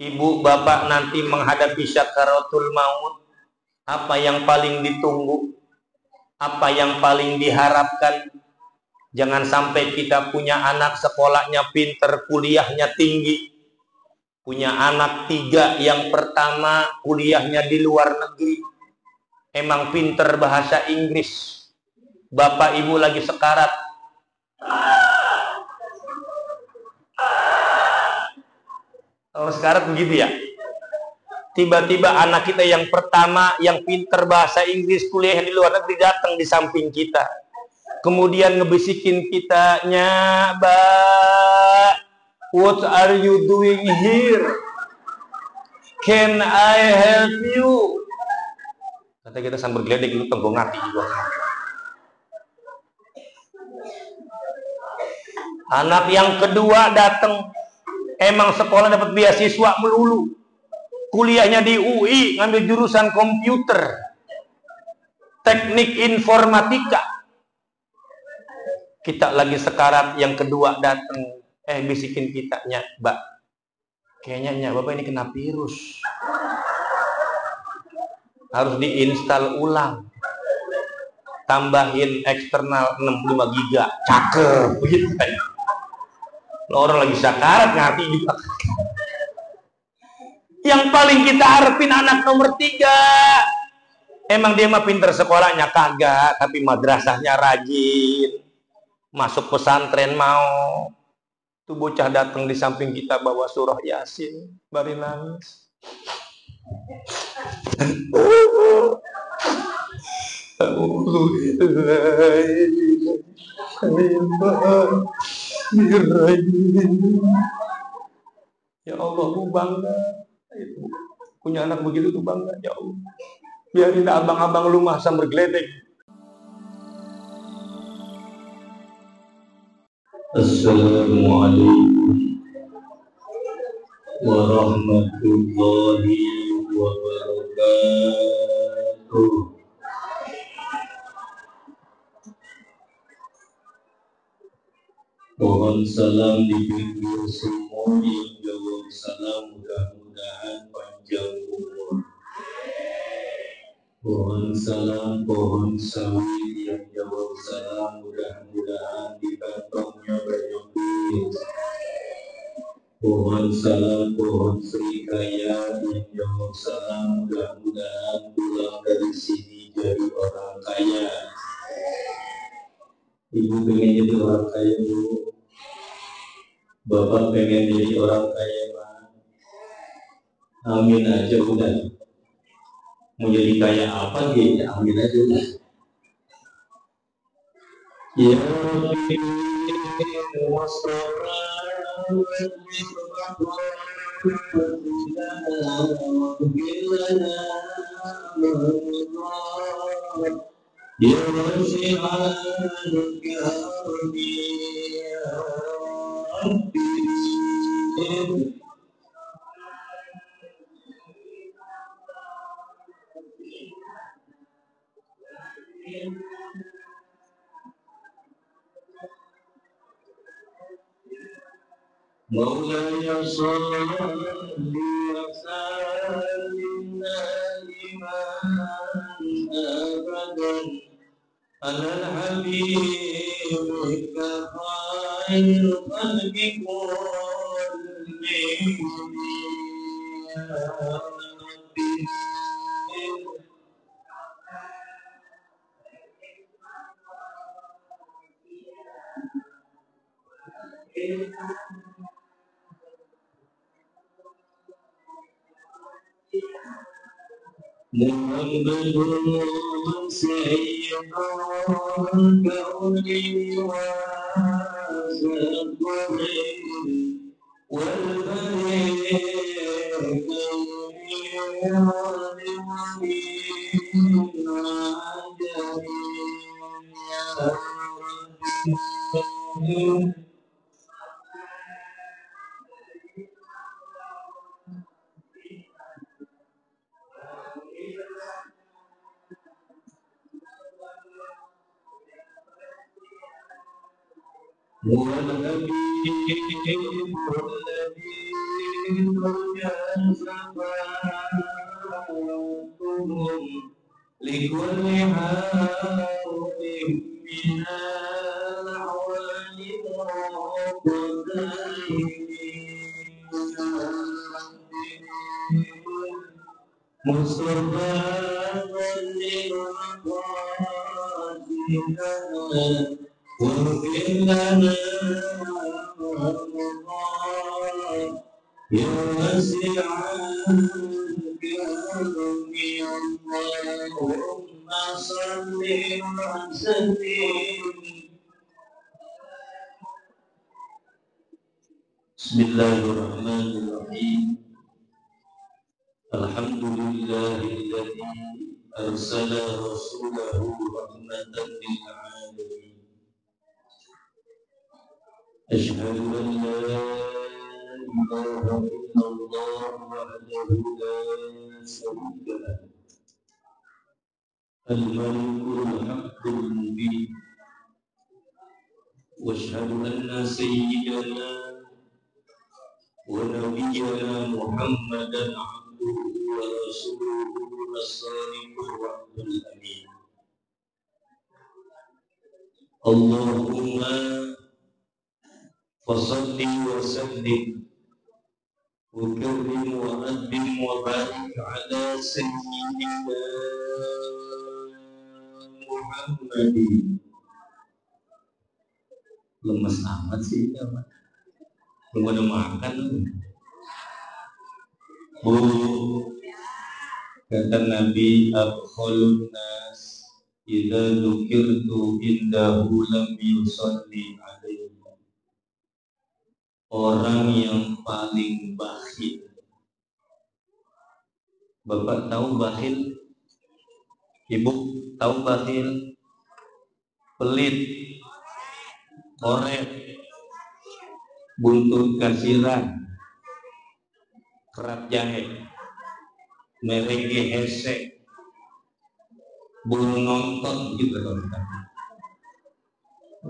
Ibu bapak nanti menghadapi syakaratul maut, apa yang paling ditunggu, apa yang paling diharapkan? Jangan sampai kita punya anak sekolahnya pinter, kuliahnya tinggi, punya anak 3, yang pertama kuliahnya di luar negeri, emang pinter bahasa Inggris, bapak ibu lagi sekarat, kalau sekarat begitu ya. Tiba-tiba anak kita yang pertama yang pinter bahasa Inggris, kuliah di luar negeri, datang di samping kita, kemudian ngebisikin kitanya, "Ba, what are you doing here? Can I help you?" Kata kita sambil geledek, lu tenggong hati juga. Anak yang kedua datang, emang sekolah dapat beasiswa melulu, kuliahnya di UI, ngambil jurusan komputer, teknik informatika. Kita lagi sekarat, yang kedua datang, bisikin kitanya, "Mbak, kayaknya bapak ini kena virus, harus diinstal ulang, tambahin eksternal 65 giga, cakep." Begitu kan? Orang lagi sakarat ngerti juga. Yang paling kita harapin anak nomor 3, emang dia mah pinter sekolahnya kagak, tapi madrasahnya rajin, masuk pesantren mau. Tuh bocah datang di samping kita bawa surah Yasin, bari nangis. Ya Allah, aku bangga. Punya anak begitu tuh bangga, ya Allah. Biarin abang-abang lu mah sambil geledek. Assalamualaikum warahmatullahi wabarakatuh. Mohon salam dibimbing semua, yang jawab salam mudah-mudahan panjang umur. Mohon salam pohon sawit, yang jawab salam mudah-mudahan di kantongnya banyak duit. Pohon salam pohon serikaya, yang jawab salam mudah-mudahan pulang dari sini jadi orang kaya. Ibu pengen jadi orang kaya, Bu. Bapak pengen jadi orang kaya, Pak. Amin aja udah. Mau jadi kaya apa gitu, amin aja udah. Ya Rabbi Maulaya salli wa sallim daiman abadan ala habibika khairil khalqi kullihim ya Rabbi. Muhammadun sayyidul kauni wa sayyidul wal لكل حول من الأعوال مصطفى واغفر لنا يا واسع الكرم اللهم صل وسلم. بسم الله الرحمن الرحيم. الحمد لله الذي أرسل رسوله رحمة للعالمين. أشهد أن لا إله إلا الله وحده لا شريك له الملك الحق المبين. وأشهد أن سيدنا ونبينا محمدا عبده ورسوله الصادق الوعد الأمين. اللهم فصل وسلم وكرم وأدم وبارك على سيدنا محمد. Lemes amat sih ya, Pak. Belum ada makan. Bu, kata Nabi, abkhulun nas idza dzukirtu indahu lam yusalli alaihi. Orang yang paling bakhil. Bapak tahu bakhil? Ibu tahu bakhil? Pelit, korek, buntut kasiran, kerat jahe, merenge hesek, bulu nonton gitu loh.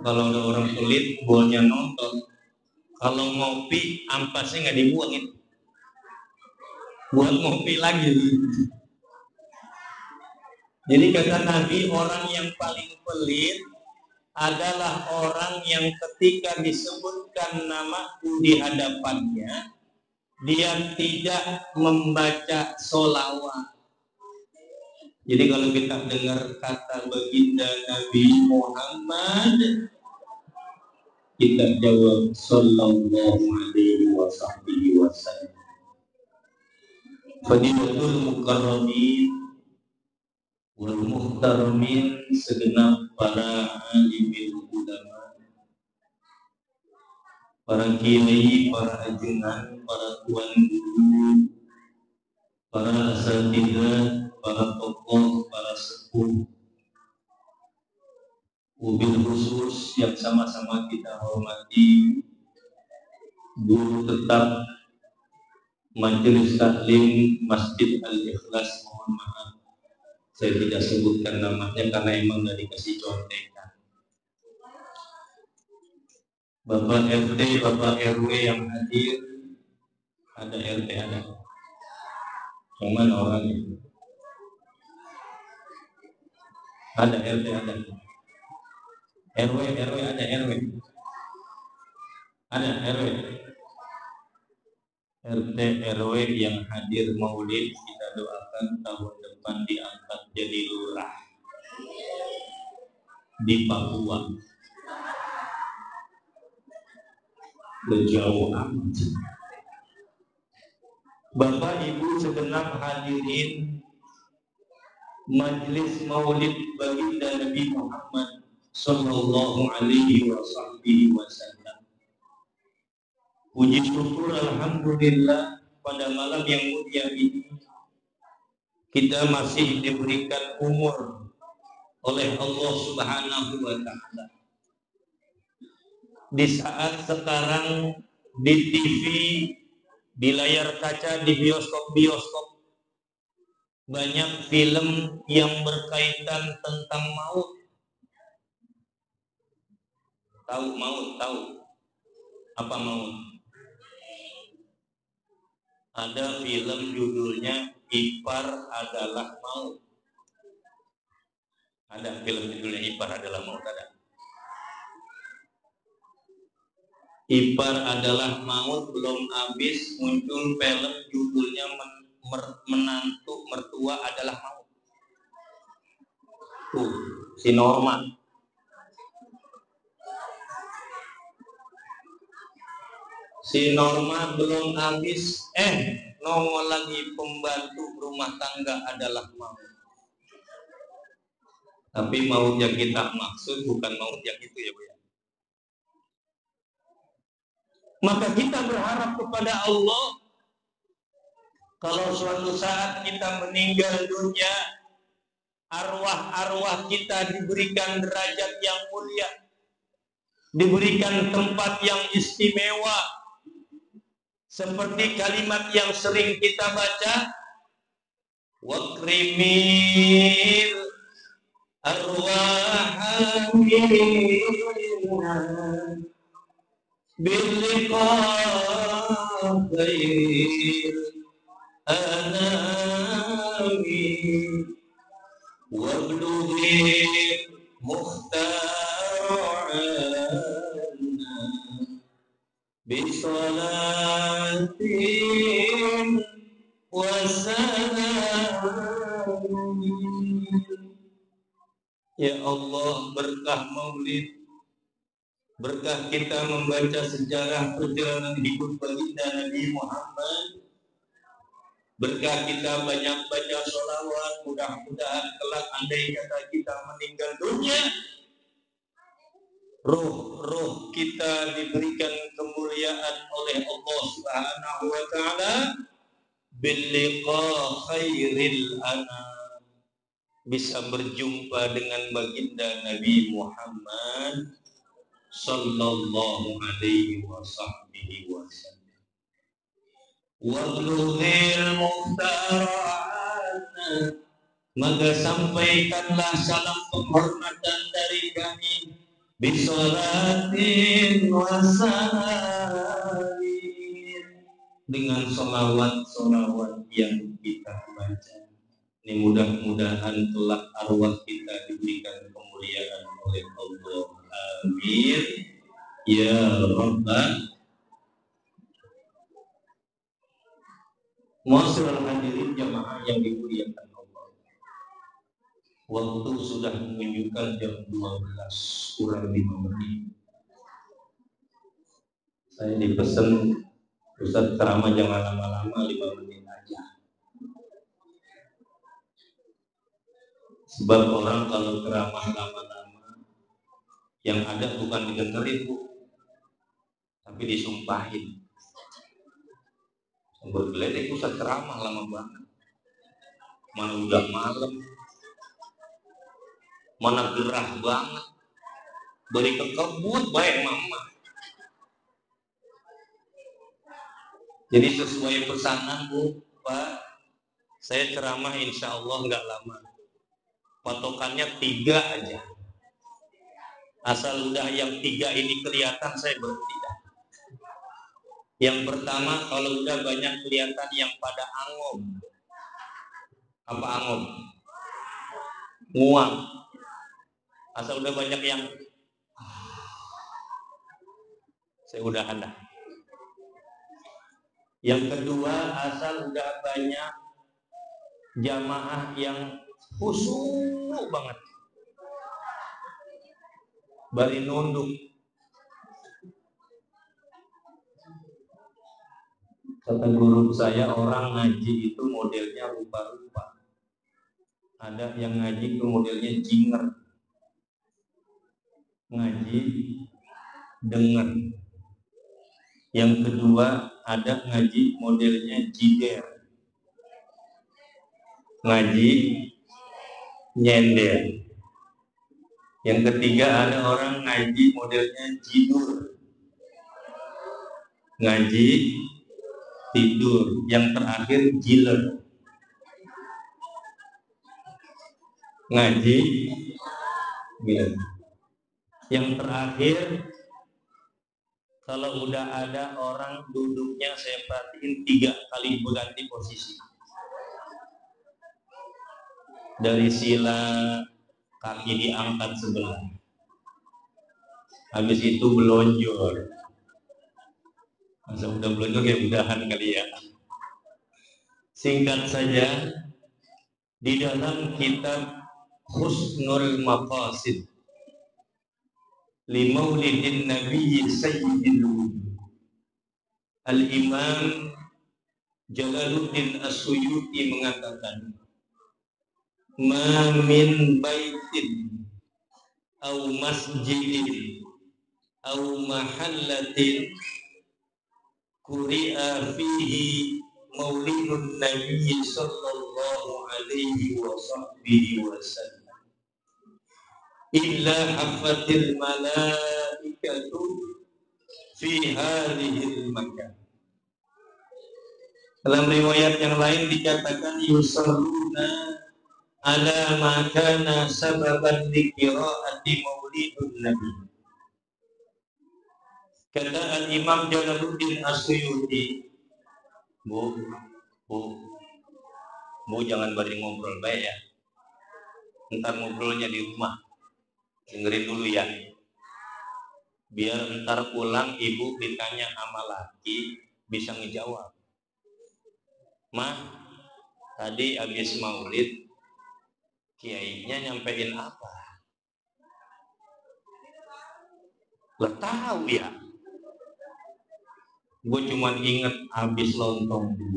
Kalau ada orang pelit, bolnya nonton. Kalau ngopi, ampasnya nggak dibuang itu. Buat ngopi lagi. Jadi kata Nabi, orang yang paling pelit adalah orang yang ketika disebutkan namaku di hadapannya, dia tidak membaca sholawat. Jadi kalau kita dengar kata baginda Nabi Muhammad, kita jawab sallallahu alaihi wasallam. Fadilatul mukarramin wal muhtaramin, segenap para alimil ulama, para kiai, para ajunan, para tuan guru, para asatidzah, para tokoh, para sepuh, mobil khusus yang sama-sama kita hormati, guru tetap Majelis Taklim Masjid Al-Ikhlas, mohon maaf saya tidak sebutkan namanya karena emang nggak dikasih contekan. Bapak RT, Bapak RW yang hadir, ada RT ada, cuman orangnya ada RT ada, RW ada, RW ada, RT RW yang hadir maulid, kita doakan tahun depan diangkat jadi lurah di Papua. Jauh amat. Bapak Ibu segenap hadirin majelis maulid baginda Nabi Muhammad sallallahu alaihi wasallam. Puji syukur alhamdulillah, pada malam yang mulia ini kita masih diberikan umur oleh Allah Subhanahu wa taala. Di saat sekarang di TV, di layar kaca, di bioskop banyak film yang berkaitan tentang maut. Tahu maut? Tahu apa maut? Ada film judulnya Ipar Adalah Maut. Ada film judulnya Ipar Adalah Maut, ada. Ipar Adalah Maut belum habis, muncul film judulnya Menantu Mertua Adalah Maut. Si Norma. Si Norma belum habis, nongol lagi pembantu rumah tangga adalah maut. Tapi maut yang kita maksud bukan maut yang itu ya Bu ya. Maka kita berharap kepada Allah, kalau suatu saat kita meninggal dunia, arwah-arwah kita diberikan derajat yang mulia, diberikan tempat yang istimewa. Seperti kalimat yang sering kita baca, wakrimil arwah billiqa'il anami wablughil mukhtara'ana bisalatin wasalam. Ya Allah, berkah maulid, berkah kita membaca sejarah perjalanan hidup baginda Nabi Muhammad, berkah kita banyak baca sholawat, mudah-mudahan kelak andai kata kita meninggal dunia, roh kita diberikan kemuliaan oleh Allah Subhanahu wa ta'ala billiqa khairil anam, bisa berjumpa dengan baginda Nabi Muhammad sallallahu alaihi wasallam. Wablughil muhtara'ana, maka sampaikanlah salam penghormatan dari kami bisolatin wasalamin, dengan solawat yang kita baca. Ini mudah-mudahan kelak arwah kita diberikan kemuliaan oleh Allah. Amin ya Rabbal. Masyaallah hadirin jamaah yang dimuliakan Allah. Waktu sudah menunjukkan jam 12 kurang 5 menit. Saya dipesan Ustaz ceramah jangan lama-lama, 5 menit aja. Sebab orang kalau ceramah lama-lama, yang ada bukan didengerin Bu, tapi disumpahin. Bergeledek Ustaz ceramah lama banget. Mana udah malam, mana gerah banget, beri kekebut baik mama. Jadi sesuai pesanan Bu, Pak, saya ceramah insya Allah nggak lama. Patokannya 3 aja. Asal udah yang 3 ini kelihatan saya berhenti. Yang pertama, kalau udah banyak kelihatan yang pada angom. Apa angom? Nguap. Asal udah banyak yang saya udah ada. Yang kedua, asal udah banyak jamaah yang khusyuk banget, bari nunduk. Kata guru saya, orang ngaji itu modelnya rupa-rupa. Ada yang ngaji itu modelnya jinger, ngaji dengar. Yang kedua ada ngaji modelnya jider, ngaji nyender. Yang ketiga ada orang ngaji modelnya jidur, ngaji tidur. Yang terakhir jiler, ngaji giler. Yang terakhir Kalau udah ada orang duduknya saya perhatiin 3 kali berganti posisi. Dari sila kaki diangkat sebelah. Habis itu belonjor. Masa udah belonjor ya udahan kali ya. Singkat saja, di dalam kitab Husnul Maqasid li Maulidin Nabi Sayyidil Wujud, Al-Imam Jalaluddin As-Suyuti mengatakan, ma min baitin au masjidin au mahallatin quri'a fihi maulidun Nabi sallallahu alaihi wasallam illa hafatil malaikatu fi hadhil makan. Dalam riwayat yang lain dikatakan yusalluna ala ma kana sababan liqira'ati maulidun Nabi. Kata Al-Imam Jalaluddin As-Suyuti, Bu, jangan bari ngobrol baik ya. Ntar ngobrolnya di rumah. Dengerin dulu ya. Biar ntar pulang ibu ditanya sama laki bisa ngejawab. Mah, tadi habis maulid kiainya nyampein apa? Lo tahu ya? Gue cuma inget habis lontong 2,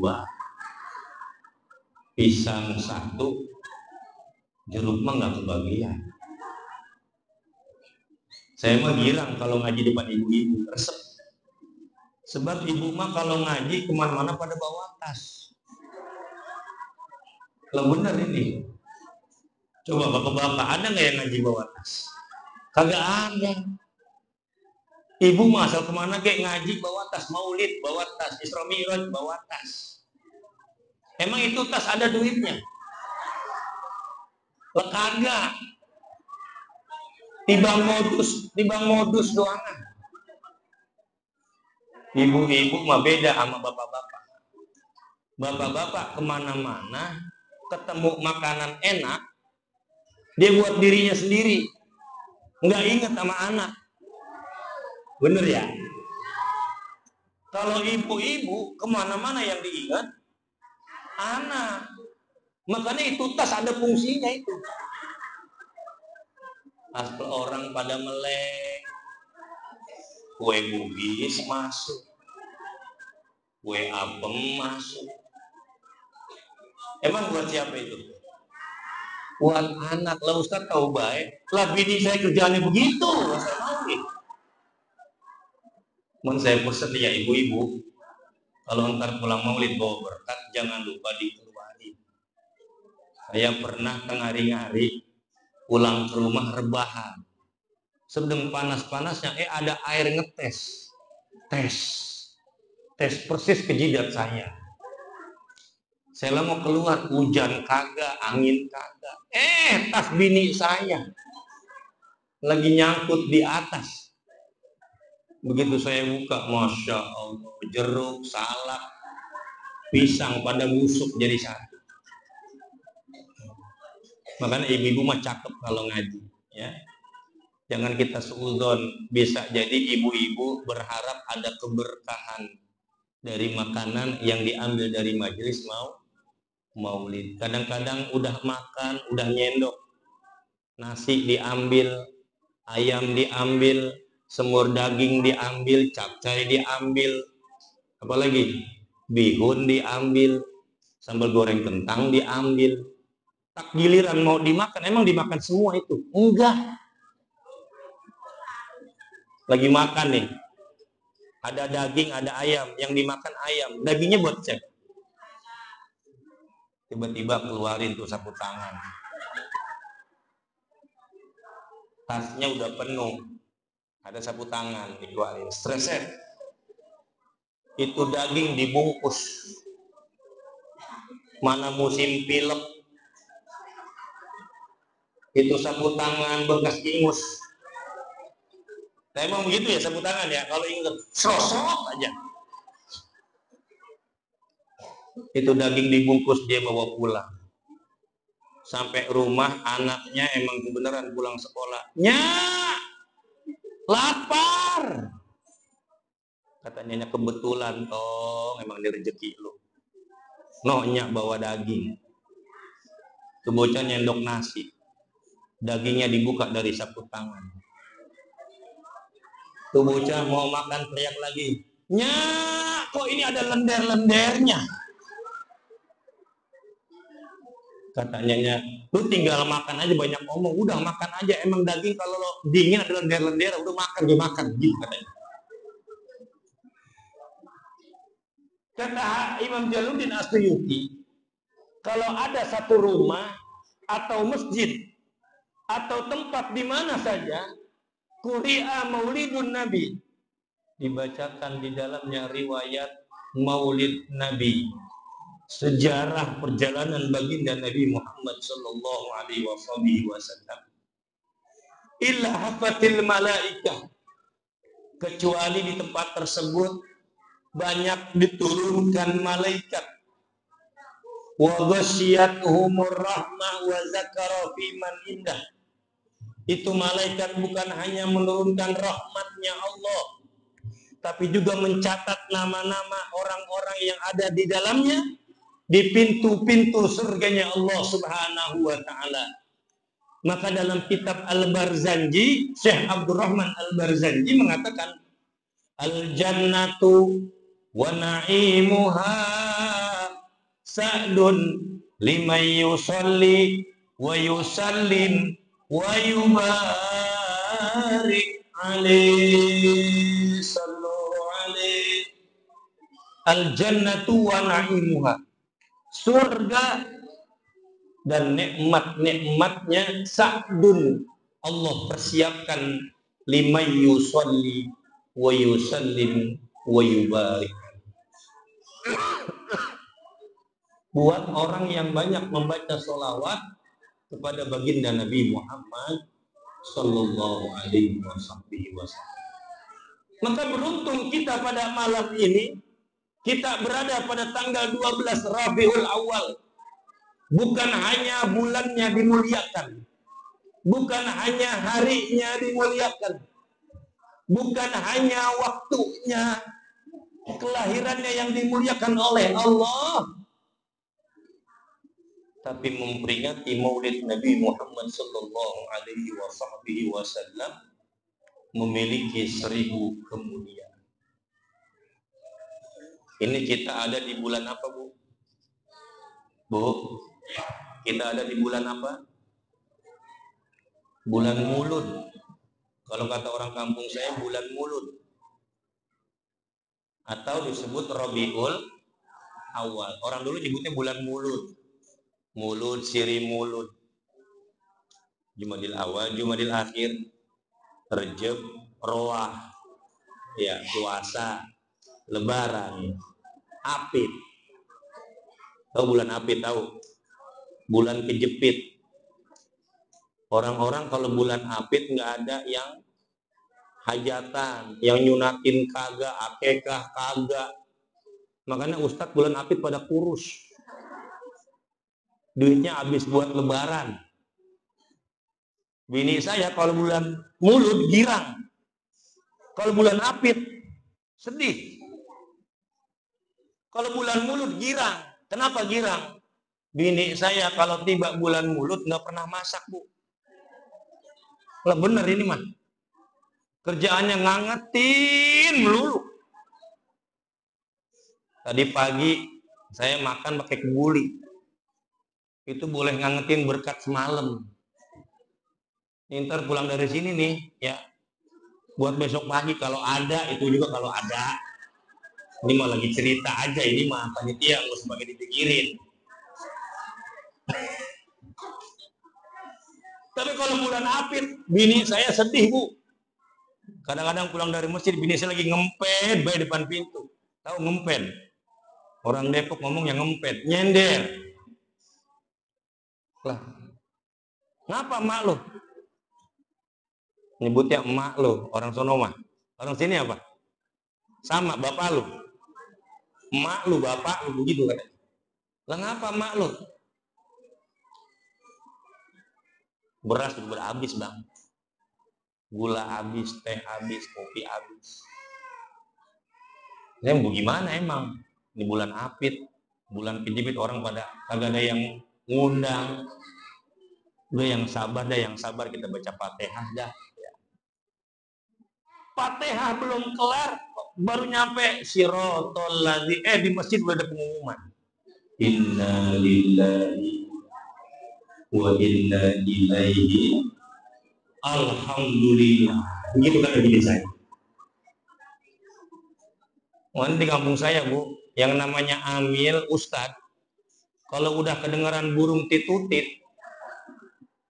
pisang 1, jeruk mah nggak kebagian. Saya mah girang kalau ngaji depan ibu-ibu, resep. Sebab ibu mah kalau ngaji kemana-mana pada bawa tas. Kalau bener ini, coba bapak-bapak ada nggak yang ngaji bawa tas? Kagak ada. Ibu mah asal kemana kayak ngaji bawa tas, maulid bawa tas, Isra Mi'raj bawa tas. Emang itu tas ada duitnya? Lah kagak. Tibang modus doangan. Ibu-ibu mah beda sama bapak-bapak. Bapak-bapak kemana-mana ketemu makanan enak, dia buat dirinya sendiri, nggak inget sama anak. Bener ya? Kalau ibu-ibu kemana-mana yang diingat anak. Makanya itu tas ada fungsinya itu. Asal orang pada melek, kue bugis masuk, kue apem masuk. Emang buat siapa itu? Buat anak. Lah Ustaz tahu baik. Lah bini saya kerjaannya begitu. Saya mau nih. Mohon saya pesan ya ibu-ibu, kalau ntar pulang maulid bawa berkat, jangan lupa dikeluarin. Saya pernah tengah-hari pulang ke rumah rebahan, sedang panas-panasnya, ada air ngetes, tes persis ke jidat saya. Saya mau keluar, hujan kagak, angin kagak, tas bini saya lagi nyangkut di atas. Begitu saya buka, masya Allah, jeruk, salak, pisang pada busuk jadi satu. Makanya ibu-ibu mah cakep kalau ngaji, ya. Jangan kita suudzon, bisa jadi ibu-ibu berharap ada keberkahan dari makanan yang diambil dari majelis maulid. Kadang-kadang udah makan, udah nyendok, nasi diambil, ayam diambil, semur daging diambil, capcay diambil, apalagi bihun diambil, sambal goreng kentang diambil. Tak giliran mau dimakan, emang dimakan semua itu? Enggak. Lagi makan nih, ada daging, ada ayam, yang dimakan ayam, dagingnya buat cek. Tiba-tiba keluarin tuh sapu tangan, tasnya udah penuh, ada sapu tangan dikeluarin, streset. Itu daging dibungkus, mana musim pilek, itu sapu tangan bekas ingus, Saya mau begitu ya, sapu tangan ya. Kalau ingat sosok aja. Itu daging dibungkus dia bawa pulang. Sampai rumah anaknya emang beneran pulang sekolah. Nyak, lapar. Katanya kebetulan toh emang di rezeki lu. No, nyak bawa daging. Tuh bocah nyendok nasi. Dagingnya dibuka dari sapu tangan. Tuh bocah mau makan teriak lagi. Nyak, kok ini ada lender-lendernya? Katanya, lu tinggal makan aja, banyak ngomong. Udah makan aja, emang daging kalau dingin ada lender-lender, udah makan, dia makan. Gitu katanya. Kata Imam Jalaluddin As-Suyuti, kalau ada satu rumah atau masjid atau tempat di mana saja quri'a maulidun nabi, dibacakan di dalamnya riwayat maulid nabi, sejarah perjalanan baginda Nabi Muhammad sallallahu alaihi wasallam, illa hafatil malaikah, kecuali di tempat tersebut banyak diturunkan malaikat, wa ghasyiyatuhumur rahmah wa zakara fi man indah. Itu malaikat bukan hanya menurunkan rahmatnya Allah, tapi juga mencatat nama-nama orang-orang yang ada di dalamnya di pintu-pintu surganya Allah Subhanahu wa ta'ala. Maka dalam kitab Al-Barzanji, Syekh Abdurrahman Al-Barzanji mengatakan, al-jannatu wa na'imuha sa'dun liman yusalli wa yusallim wa yubarik alaihi sallu alaihi. Al-jannatu wa na'imuha, surga dan nikmat-nikmatnya, sa'dun, Allah persiapkan, liman yusalli wa yusallim wa yubarik, buat orang yang banyak membaca sholawat kepada baginda Nabi Muhammad sallallahu alaihi wasallam. Maka beruntung kita pada malam ini, kita berada pada tanggal 12 Rabiul Awal. Bukan hanya bulannya dimuliakan, bukan hanya harinya dimuliakan, bukan hanya waktunya kelahirannya yang dimuliakan oleh Allah, tapi memperingati maulid Nabi Muhammad sallallahu alaihi wasallam memiliki 1000 kemuliaan. Ini kita ada di bulan apa, Bu? Bu, kita ada di bulan apa? Bulan Mulud. Kalau kata orang kampung saya, bulan Mulud. Atau disebut Rabiul Awal. Orang dulu nyebutnya bulan Mulud. Mulud, Siri Mulud. Jumadil Awal, Jumadil Akhir, Rejab, Roah, ya, puasa, Lebaran, Apit. Tahu bulan Apit, tahu? Bulan kejepit. Orang-orang kalau bulan Apit nggak ada yang hajatan, yang nyunatin kagak, akekah kagak. Makanya Ustadz bulan Apit pada kurus. Duitnya habis buat lebaran. Bini saya kalau bulan Mulud girang. Kalau bulan Apit sedih. Kalau bulan Mulud girang. Kenapa girang? Bini saya kalau tiba bulan Mulud nggak pernah masak, Bu. Lah bener ini mah. Kerjaannya ngangetin melulu. Tadi pagi saya makan pakai kebuli. Itu boleh ngangetin berkat semalam. Ntar pulang dari sini nih, ya. Buat besok pagi kalau ada, itu juga kalau ada. Ini mah lagi cerita aja, ini mah panitia nggak usah pakai dipikirin. Tapi kalau bulan Apit, bini saya sedih, Bu. Kadang-kadang pulang dari masjid, bini saya lagi ngempet baik depan pintu. Tahu ngempet? Orang Depok ngomong yang ngempet, nyender. Lah, ngapa mak lo? Nyebutnya emak lo, orang sono mah. Orang sini apa? Sama, bapak lo. Emak lo, bapak lo, begitu kan. Lah ngapa emak lo? Beras udah habis, Bang. Gula habis, teh habis, kopi habis. Ya mau gimana emang? Di bulan Apit, bulan Pijibit orang pada kagak ada yang ngundang. Udah yang sabar kita baca Fatihah dah. Fatihah belum kelar, baru nyampe sirotol lagi. Di masjid udah ada pengumuman. Inna lillahi wa inna ilaihi alhamdulillah. Begitu kata bini saya. Di kampung saya, Bu, yang namanya Amil Ustad, kalau udah kedengaran burung titutit,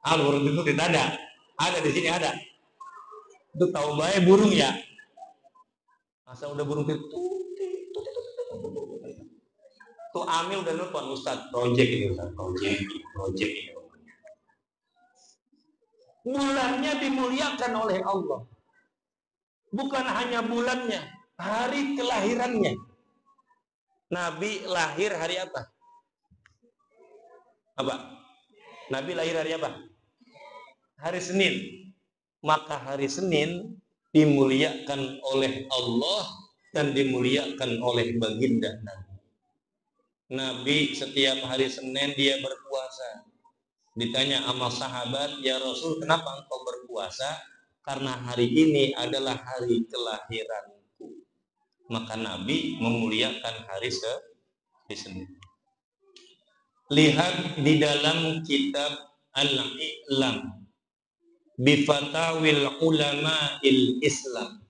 burung titutit ada di sini ada. Itu tahu baik burung ya. Masa udah burung titutit, tuh Amil udah nelfon Ustad, project ini Ustad, project ini. Bulannya dimuliakan oleh Allah. Bukan hanya bulannya, hari kelahirannya. Nabi lahir hari apa? Nabi lahir hari apa? Hari Senin. Maka hari Senin dimuliakan oleh Allah dan dimuliakan oleh baginda Nabi. Nabi setiap hari Senin dia berpuasa. Ditanya sama sahabat, ya Rasul, kenapa engkau berpuasa? Karena hari ini adalah hari kelahiranku. Maka Nabi memuliakan hari Senin. Lihat di dalam kitab Al-I'lam bifatawil ulama'il Islam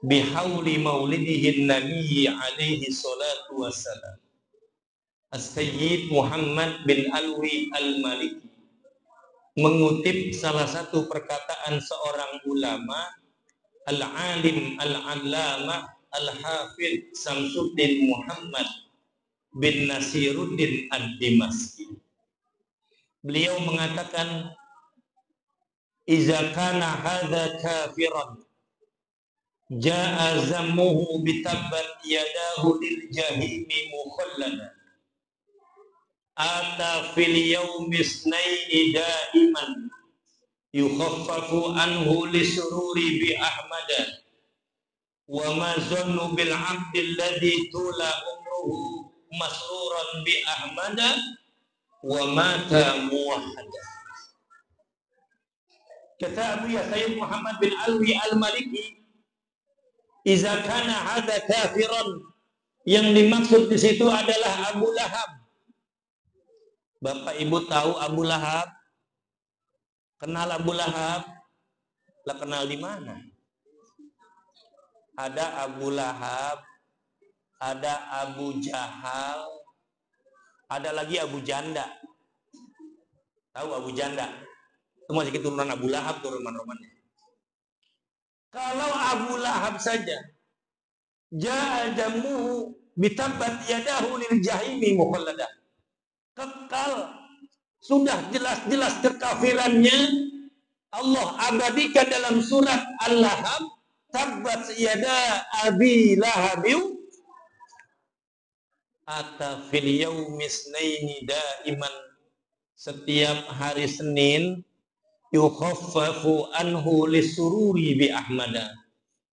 bihauli maulidihin nabiyyi alaihi salatu wassalam As-Sayyid Muhammad bin Alwi Al-Maliki mengutip salah satu perkataan seorang ulama, Al-Alim Al-Allamah Al-Hafidh Samsuddin Muhammad bin Nasiruddin Ad-Dimaski. Beliau mengatakan, "Iza kana hadza kafiran jaa zammuhu bitabbat yadahu lil jahimi mukhallada ata fil yaumi isnaini daiman yukhaffafu anhu lisururi bi ahmada wa ma zannu bil abdi alladhi tula umruhu masruran bi ahmada wa mata muwahhada." Kata Abu Sayyid Muhammad bin Alwi Al-Maliki, "Iza kana hadza kafiran," yang dimaksud di situ adalah Abu Lahab. Bapak Ibu tahu Abu Lahab? Kenal Abu Lahab? Lah kenal di mana? Ada Abu Lahab, ada Abu Jahal, ada lagi Abu Janda. Tahu Abu Janda? Itu masih keturunan Abu Lahab, turunan-romannya. Kalau Abu Lahab saja, ja'a jamuhu bitabbat yadahu lil jahimi mukhalladah. Kekal, sudah jelas-jelas kekafirannya Allah abadikan dalam surat Al-Lahab, tabbat yada abi lahabiu ata fil yaumis naini daiman, setiap hari Senin yukhaffafu anhu lisururi bi ahmada,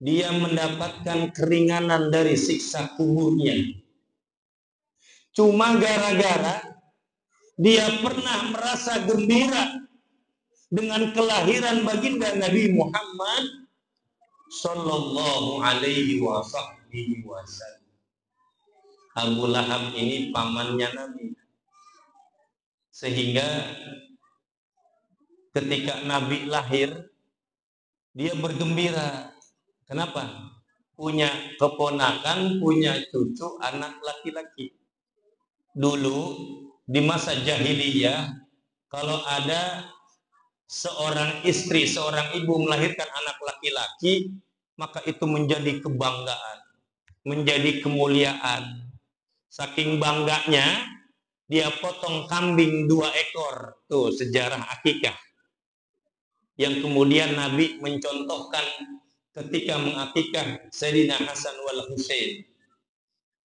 dia mendapatkan keringanan dari siksa kuburnya. Cuma gara-gara dia pernah merasa gembira dengan kelahiran baginda Nabi Muhammad sallallahu alaihi wasallam. Abu Lahab ini pamannya Nabi. Sehingga ketika Nabi lahir, dia bergembira. Kenapa? Punya keponakan, punya cucu anak laki-laki. Dulu di masa jahiliyah, kalau ada seorang istri, seorang ibu melahirkan anak laki-laki, maka itu menjadi kebanggaan, menjadi kemuliaan. Saking bangganya, dia potong kambing 2 ekor. Tuh sejarah akikah. yang kemudian Nabi mencontohkan ketika mengakikah Sayyidina Hasan wal Husain.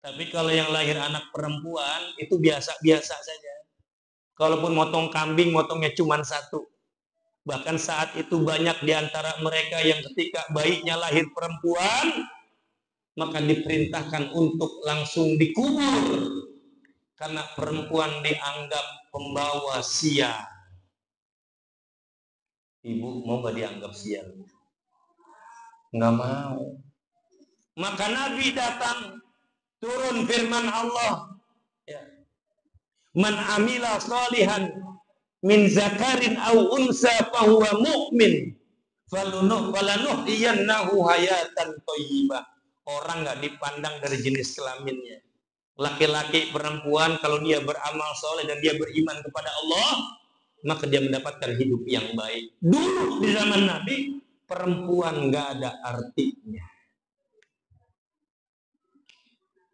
Tapi kalau yang lahir anak perempuan itu biasa-biasa saja. Kalaupun motong kambing, motongnya cuma satu. Bahkan saat itu banyak di antara mereka yang ketika bayinya lahir perempuan, maka diperintahkan untuk langsung dikubur. Karena perempuan dianggap pembawa sial. Ibu mau gak dianggap sial? Nggak mau. Maka Nabi datang, turun firman Allah, ya. Man amila salihan min zakarin au unsa fahuwa mu'min falanuhyiyannahu hayatan thayyibah. Orang nggak dipandang dari jenis kelaminnya. Laki-laki, perempuan, kalau dia beramal soleh dan dia beriman kepada Allah, maka dia mendapatkan hidup yang baik. Dulu di zaman Nabi, perempuan nggak ada artinya.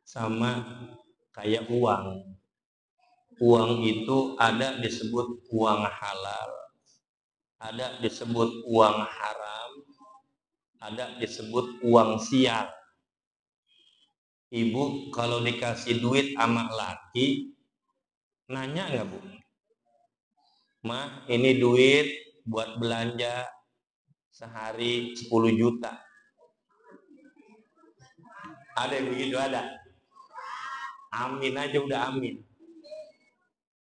Sama kayak uang. Uang itu ada disebut uang halal, ada disebut uang haram, ada disebut uang sial. Ibu kalau dikasih duit sama laki, nanya nggak Bu? Mah, ini duit buat belanja sehari 10 juta. Ada yang begitu ada? Amin aja udah amin.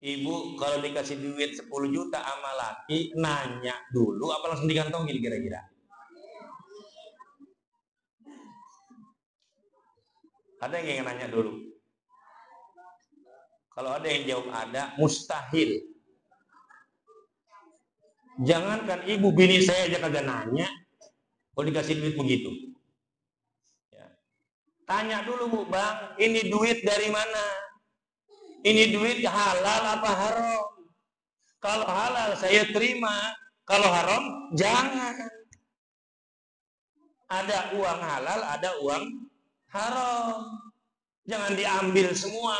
Ibu kalau dikasih duit 10 juta sama laki, nanya dulu apa langsung dikantongin kira-kira? Ada yang nanya dulu? Kalau ada yang jawab ada, mustahil. Jangankan ibu, bini saya aja kagak nanya kalau dikasih duit begitu. Ya. Tanya dulu Bu, Bang, ini duit dari mana? Ini duit halal apa haram? Kalau halal saya terima, kalau haram jangan. Ada uang halal, ada uang haram. Jangan diambil semua.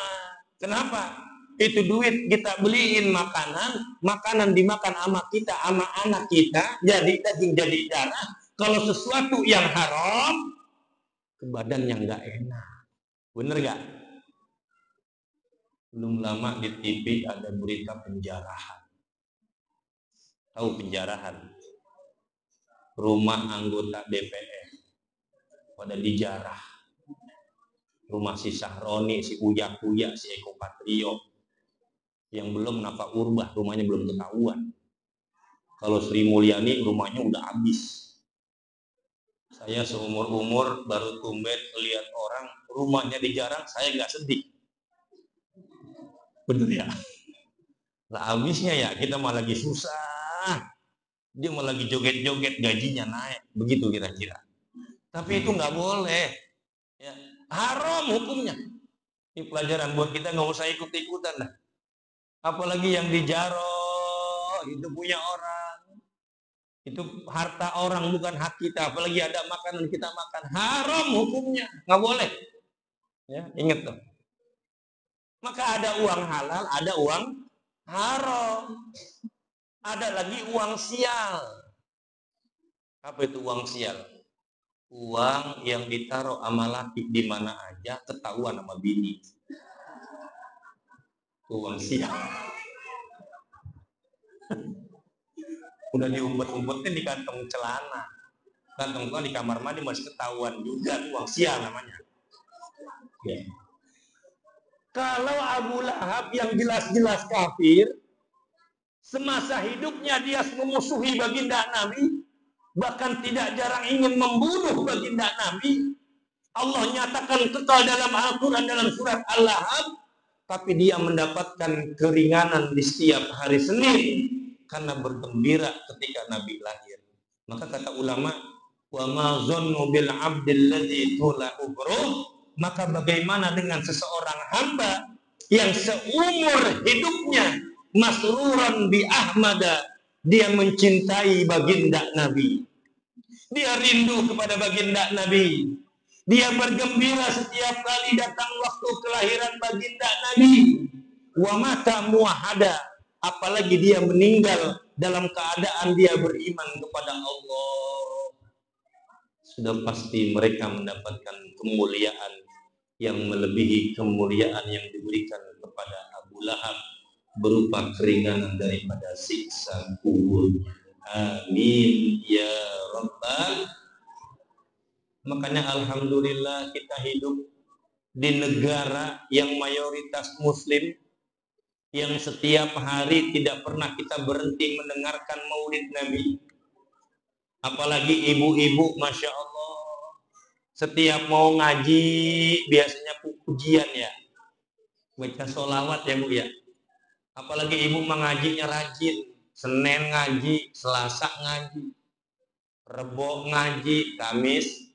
Kenapa? Itu duit kita beliin makanan, makanan dimakan sama kita, sama anak kita, jadi daging, jadi darah. Kalau sesuatu yang haram, ke badan yang nggak enak. Bener nggak? Belum lama di TV ada berita penjarahan. Tahu penjarahan? Rumah anggota DPR pada dijarah. Rumah si Sahroni, si Uya-Uya, si Eko Patrio. Yang belum Nafa Urbah, rumahnya belum ketahuan. Kalau Sri Mulyani rumahnya udah habis. Saya seumur-umur baru tumben lihat orang rumahnya dijarah, saya nggak sedih. Bener ya? Lah habisnya ya kita malah lagi susah, dia malah lagi joget-joget, gajinya naik, begitu kira-kira. Tapi itu nggak boleh, ya. Haram hukumnya. Ini pelajaran buat kita, nggak usah ikut-ikutan dah. Apalagi yang dijaroh itu punya orang, itu harta orang bukan hak kita. Apalagi ada makanan kita makan, haram hukumnya, nggak boleh. Ya, ingat tuh. Maka ada uang halal, ada uang haram. Ada lagi uang sial. Apa itu uang sial? Uang yang ditaruh sama laki di mana aja ketahuan sama bini. Uang sial. Udah diumpet-umpetin di kantong celana. Kantong gua di kamar mandi masih ketahuan juga, uang sial namanya. Ya. Kalau Abu Lahab yang jelas-jelas kafir, semasa hidupnya dia memusuhi baginda Nabi, bahkan tidak jarang ingin membunuh baginda Nabi. Allah nyatakan kekal dalam Al-Quran dalam surat Al-Lahab, tapi dia mendapatkan keringanan di setiap hari Senin karena bergembira ketika Nabi lahir. Maka kata ulama, wa ma zannu bil abdil ladzi tulahu buruh. Maka bagaimana dengan seseorang hamba yang seumur hidupnya masruran bi Ahmada, dia mencintai baginda Nabi, dia rindu kepada baginda Nabi, dia bergembira setiap kali datang waktu kelahiran baginda Nabi. Wa mata muahada, apalagi dia meninggal dalam keadaan dia beriman kepada Allah, sudah pasti mereka mendapatkan kemuliaan yang melebihi kemuliaan yang diberikan kepada Abu Lahab berupa keringanan daripada siksa kubur. Amin ya Rabbal. Makanya alhamdulillah kita hidup di negara yang mayoritas muslim, yang setiap hari tidak pernah kita berhenti mendengarkan maulid Nabi. Apalagi ibu-ibu, Masya Allah, setiap mau ngaji biasanya pujian ya, baca sholawat ya Bu ya. Apalagi ibu mengajinya rajin, Senin ngaji, Selasa ngaji, Rebo ngaji, Kamis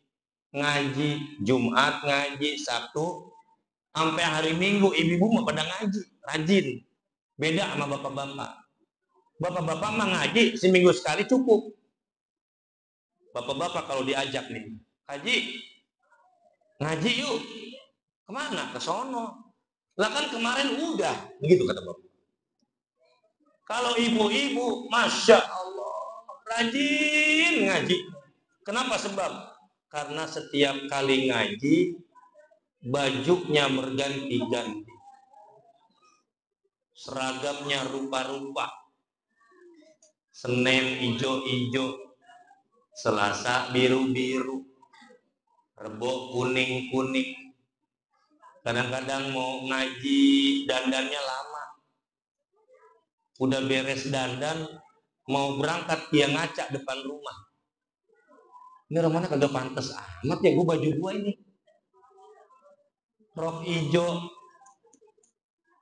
ngaji, Jumat ngaji, Sabtu, sampai hari Minggu ibu-ibu mah pada ngaji, rajin. Beda sama bapak-bapak. Bapak-bapak mah ngaji seminggu sekali cukup. Bapak-bapak kalau diajak nih, Haji, ngaji yuk. Kemana? Ke sono. Lah kan kemarin udah, begitu kata bapak. Kalau ibu-ibu, Masya Allah, rajin ngaji. Kenapa? Sebab karena setiap kali ngaji bajunya berganti-ganti, seragamnya rupa-rupa. Senin ijo-ijo, Selasa biru-biru, Rebo kuning-kuning. Kadang-kadang mau ngaji dandannya lama, udah beres dandan mau berangkat dia ngaca depan rumah. Ini rumahnya kagak pantas amat ya, gue baju gue ini rok hijau,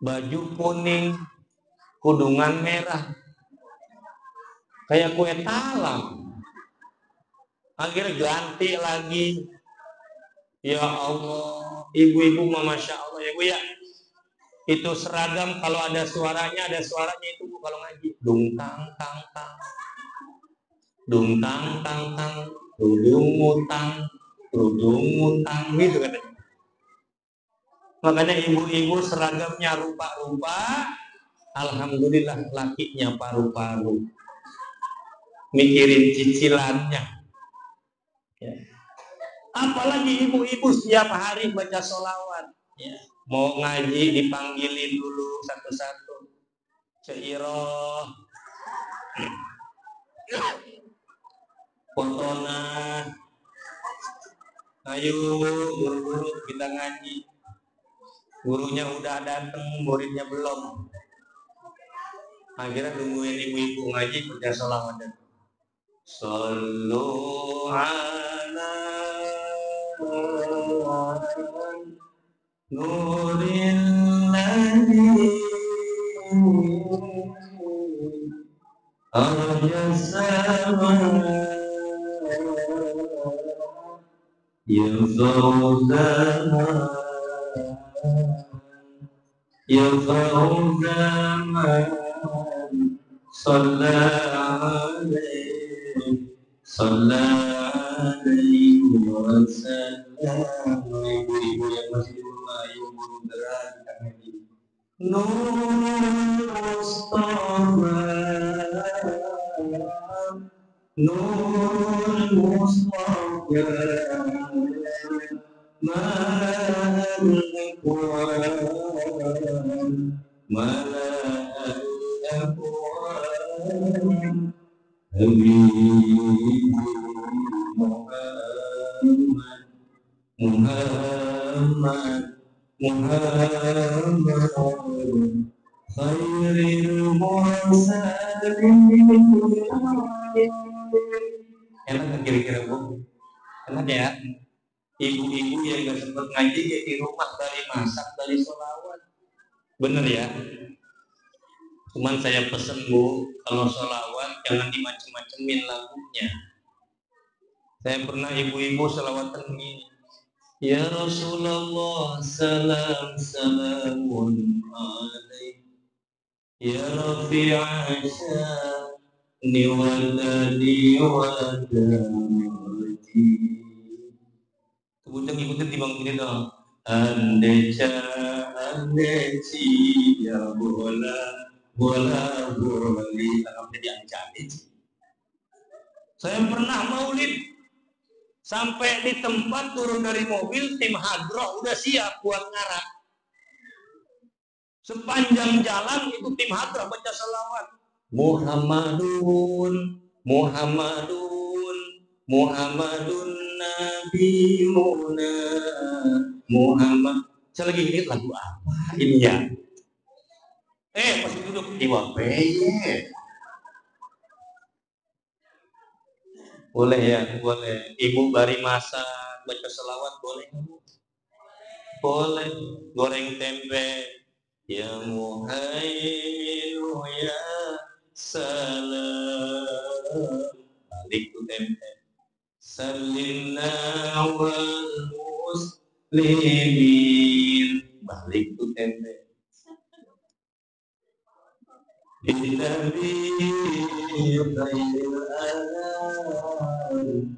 baju kuning, kudungan merah, kayak kue talam. Akhirnya ganti lagi. Ya Allah, ibu-ibu mah Masya Allah ya Bu ya. Itu seragam kalau ada suaranya itu Bu kalau ngaji. Dung tang tang tang, dung tang tang tang, tudung mutang, gitu katanya. Makanya ibu-ibu seragamnya rupa-rupa. Alhamdulillah lakinya paru-paru, mikirin cicilannya ya. Apalagi ibu-ibu setiap hari baca sholawat ya. Mau ngaji dipanggilin dulu satu-satu, Ceiroh, Potona, ayo guru-guru kita ngaji. Gurunya udah datang, muridnya belum. Akhirnya nungguin ibu-ibu ngaji baca sholawat. Sallu ala nuril ladzi arjasama ya fawzama ya fawzama sallallahu alaihi wasallam. Ibu-ibu yang masih di rumah, ayo beneran kita ngaji. Nur Mustafa, Nur Mustafa, khairil mursalin. Enak kan kira-kira Bu? Enak ya? Ibu-ibu yang gak sempat ngaji ya di rumah, dari masak, dari sholawat. Bener ya? Cuman saya pesen Bu, kalau sholawat jangan dimacem-macemin lagunya. Saya pernah ibu-ibu sholawatan begini, ya Rasulullah salam salamun alaik, ya Rafi'a sya'ni waladi wadamati. Kemudian ikutin timbang gini dong, andeca ya bola bola voli, tanam jadi ancaman. Saya pernah maulid sampai di tempat turun dari mobil, tim hadroh udah siap buat ngarak. Sepanjang jalan itu tim hadroh baca salawat. Muhammadun, Muhammadun, Muhammadun Nabiuna, Muhammad. Saya lagi ingat lagu apa ini ya? Pas duduk Iwapeye. Boleh ya, boleh. Ibu bari masak, baca selawat boleh? Boleh. Goreng tempe. Ya Muhaiminu ya salam. Balik tuh tempe. Salimna wal muslimin. Balik tuh tempe. Binabi khairil alam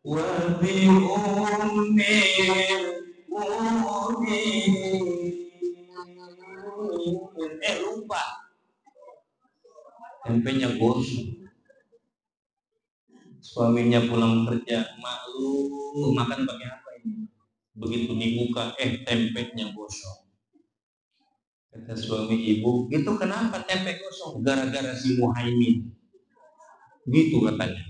wa bi ummil mu'minin. Lupa tempenya gosong. Suaminya pulang kerja, malu makan pakai apa ini? Begitu dibuka, tempenya gosong. Kata suami ibu, itu kenapa tempe gosong? Gara-gara si Muhaimin. Gitu katanya.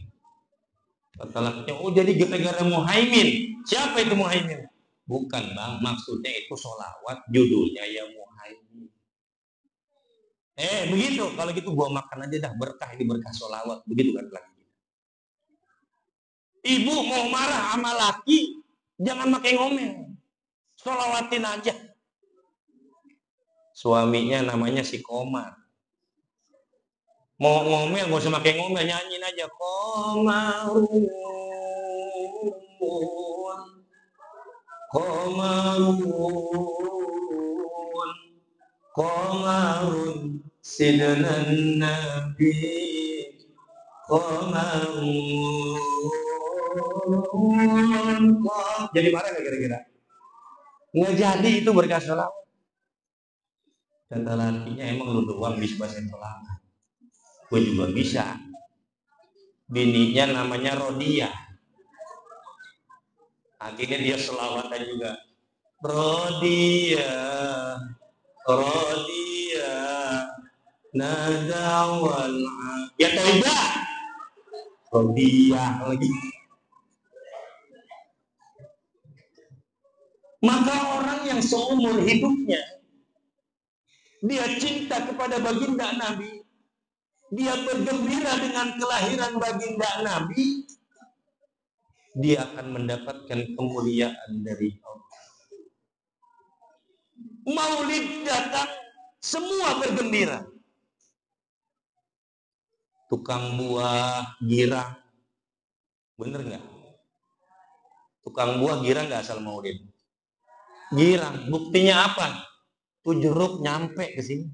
Kata lakinya, jadi gara-gara Muhaimin. Siapa itu Muhaimin? Bukan bang, maksudnya itu sholawat, judulnya ya Muhaimin. Begitu, kalau gitu gua makan aja dah, berkah ini berkah sholawat. Begitu kan laki. Ibu mau marah sama laki, jangan pakai ngomel. Sholawatin aja. Suaminya namanya si Komar. Mau ngomel, gak usah pakai ngomel, nyanyiin aja. Komarun, Komarun, Komarun, Sidnan Nabi, Komarun. Jadi marah gak kira-kira? Nggak jadi, itu berkah sholawat. Kata lakinya, emang lu doang bisa bahasa sholawat? Gue juga bisa. Bininya namanya Rodia. Akhirnya dia selawatan juga. Rodia, Rodia, nadawal. Ya tidak. Rodia lagi. Maka orang yang seumur hidupnya dia cinta kepada baginda Nabi, dia bergembira dengan kelahiran baginda Nabi, dia akan mendapatkan kemuliaan dari Allah. Maulid datang, semua bergembira. Tukang buah girang, bener nggak? Tukang buah girang nggak asal maulid? Girang, buktinya apa? Tuh jeruk nyampe ke sini,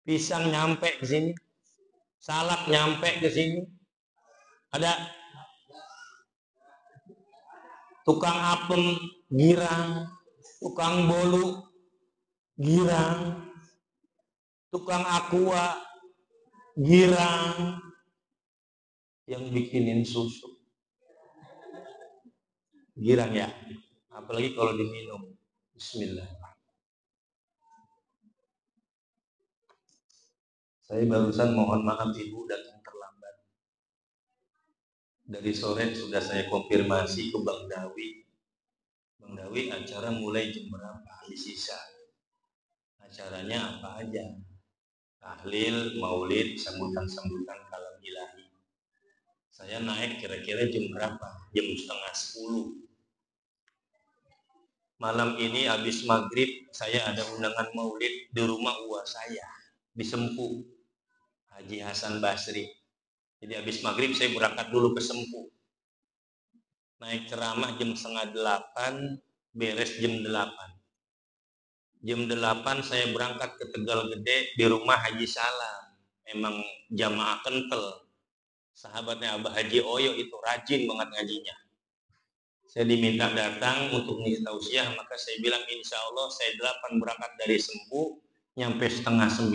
pisang nyampe ke sini, salak nyampe ke sini. Ada tukang apem girang, tukang bolu girang, tukang aqua girang, yang bikinin susu girang ya, apalagi kalau diminum. Bismillah. Saya barusan mohon maaf ibu datang terlambat. Dari sore sudah saya konfirmasi ke Bang Dawi. Bang Dawi, acara mulai jam berapa? Di sisa. Acaranya apa aja? Tahlil, maulid, sambutan-sambutan kalam ilahi. Saya naik kira-kira jam berapa? Jam 9:30. Malam ini habis maghrib saya ada undangan maulid di rumah uwa saya di Sempu, Haji Hasan Basri. Jadi habis maghrib saya berangkat dulu ke Sempu. Naik ceramah jam 7:30, beres jam 8. Jam 8 saya berangkat ke Tegal Gede di rumah Haji Salam. Memang jamaah kental. Sahabatnya Abah Haji Oyo itu rajin banget ngajinya. Saya diminta datang untuk mengisi tausiah, maka saya bilang insya Allah saya 8 berangkat dari Sempu, Nyampe setengah 9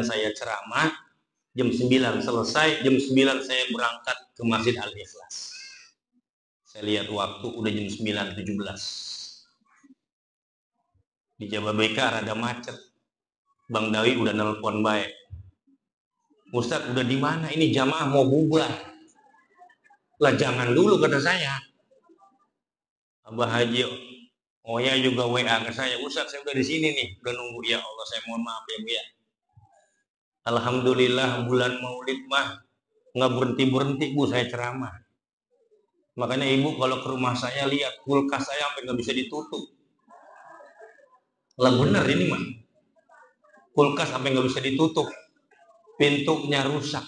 saya ceramah, jam 9 selesai, jam 9 saya berangkat ke Masjid Al-Ikhlas. Saya lihat waktu udah jam 9.17. Di Jababeka rada macet. Bang Dawi udah nelpon baik. Ustadz udah di mana? Ini jamaah mau bubar. Lah jangan dulu kata saya. Abah Haji Oya juga WA ke saya. Ustadz saya udah di sini nih, udah nunggu. Ya Allah saya mohon maaf ya Bu ya. Alhamdulillah bulan Maulid mah nggak berhenti Bu saya ceramah. Makanya ibu kalau ke rumah saya lihat kulkas saya sampai nggak bisa ditutup. Lah bener ini mah. Kulkas sampai nggak bisa ditutup. Pintunya rusak.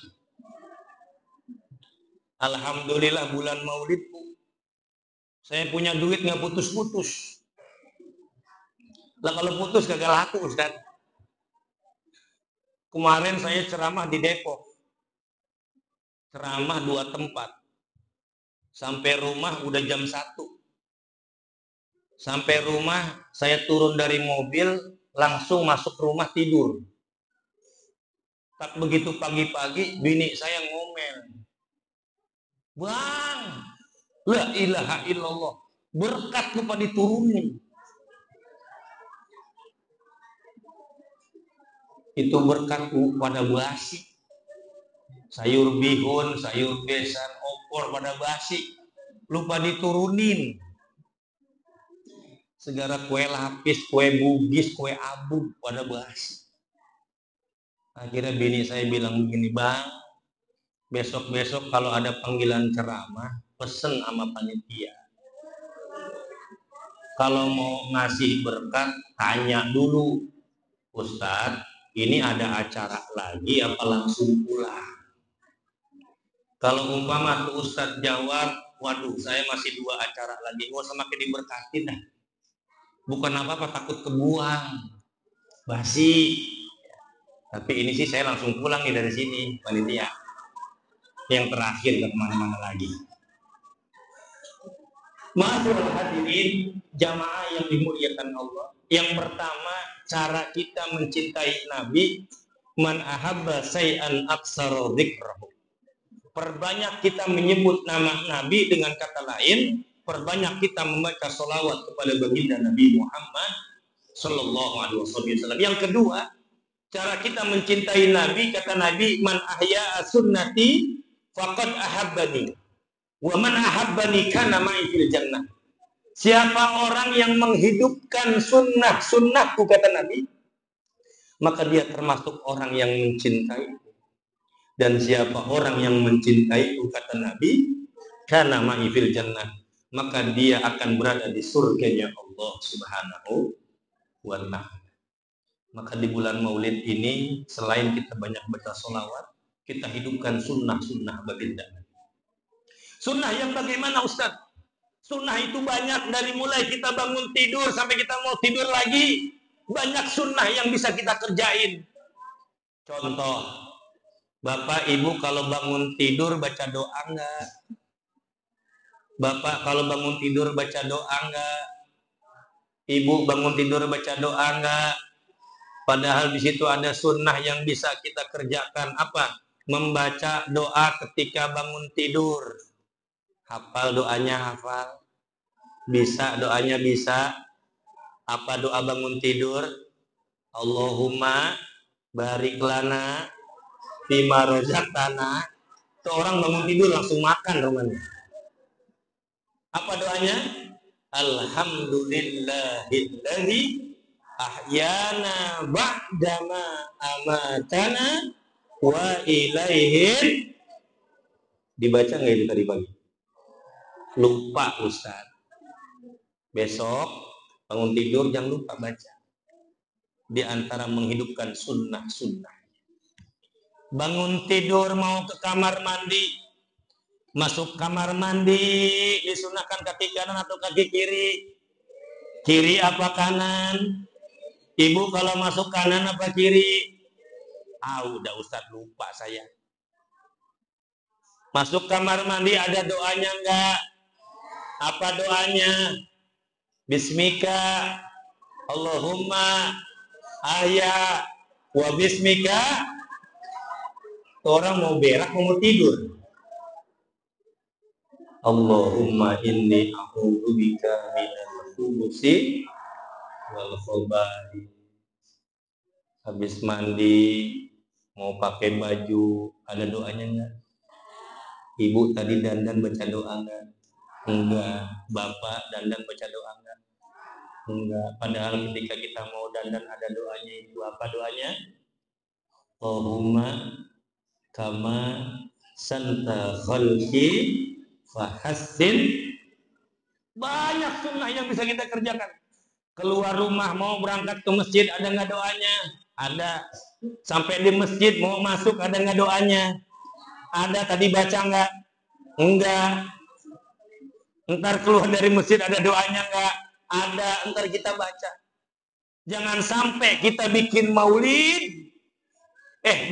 Alhamdulillah bulan Maulid Bu. Saya punya duit nggak putus-putus. Lah kalau putus kagak laku Ustaz. Kemarin saya ceramah di Depok. Ceramah 2 tempat. Sampai rumah udah jam 1. Sampai rumah saya turun dari mobil langsung masuk rumah tidur. Tak begitu pagi-pagi bini saya ngomel. Bang, la ilaha illallah. Berkat lupa diturunin. Itu berkat pada basi. Sayur bihun, sayur besan, opor pada basi. Lupa diturunin. Segala kue lapis, kue bugis, kue abu pada basi. Akhirnya bini saya bilang begini, Bang, besok-besok kalau ada panggilan ceramah, pesen sama panitia. Kalau mau ngasih berkat, tanya dulu, Ustadz, ini ada acara lagi apa langsung pulang? Kalau umpama tuh Ustadz jawab, waduh saya masih 2 acara lagi, nggak usah makin diberkatin dah. Bukan apa-apa, takut kebuang, basi. Tapi ini sih saya langsung pulang nih dari sini, panitia. Yang terakhir ke kemana-mana lagi. Ma'asyiral hadirin, jamaah yang dimuliakan Allah. Yang pertama, cara kita mencintai Nabi, man ahabba say'an aksara dzikrahu. Perbanyak kita menyebut nama Nabi, dengan kata lain, perbanyak kita membaca sholawat kepada baginda Nabi Muhammad Sallallahu Alaihi Wasallam. Yang kedua, cara kita mencintai Nabi, kata Nabi, man ahya sunnati faqad ahabbani wa man ahabbani kana ma'i fil jannah. Siapa orang yang menghidupkan sunnahku, kata Nabi, maka dia termasuk orang yang mencintai. Dan siapa orang yang mencintai, kata Nabi, kana ma'i fil jannah, maka dia akan berada di surganya Allah Subhanahu wa ta'ala. Maka di bulan Maulid ini, selain kita banyak baca sholawat, kita hidupkan sunnah-sunnah baginda. Sunnah yang bagaimana Ustaz? Sunnah itu banyak, dari mulai kita bangun tidur sampai kita mau tidur lagi, banyak sunnah yang bisa kita kerjain. Contoh, Bapak Ibu kalau bangun tidur baca doa enggak? Bapak kalau bangun tidur baca doa enggak? Ibu bangun tidur baca doa enggak? Padahal di situ ada sunnah yang bisa kita kerjakan. Apa? Membaca doa ketika bangun tidur. Hafal doanya, hafal. Bisa doanya, bisa. Apa doa bangun tidur? Allahumma barik lana fima rozaqtana. Itu orang bangun tidur langsung makan rumahnya. Apa doanya? Alhamdulillahilladzi ahyana ba'dama amatana wa ilaihi. Dibaca nggak itu tadi pagi? Lupa Ustaz. Besok bangun tidur jangan lupa baca. Di antara menghidupkan sunnah-sunnah. Bangun tidur mau ke kamar mandi, masuk kamar mandi, disunahkan kaki kanan atau kaki kiri? Kiri apa kanan? Ibu kalau masuk kanan apa kiri? Udah Ustaz lupa saya. Masuk kamar mandi ada doanya enggak? Apa doanya? Bismika Allahumma Ayah wa bismika. Orang mau berak mau tidur. Allahumma inni a'udzubika minal khubuthi wal khaba'ith. Habis mandi mau pakai baju, ada doanya enggak? Ibu tadi dandan baca doa enggak? Enggak. Bapak dandan baca doa enggak? Enggak. Padahal ketika kita mau dandan ada doanya itu. Apa doanya? Allahumma kama santa khalqi fahassin. Banyak sunnah yang bisa kita kerjakan. Keluar rumah mau berangkat ke masjid ada nggak doanya? Ada. Sampai di masjid mau masuk ada nggak doanya? Ada. Tadi baca nggak? Enggak. Ntar keluar dari masjid ada doanya nggak? Ada. Ntar kita baca. Jangan sampai kita bikin maulid.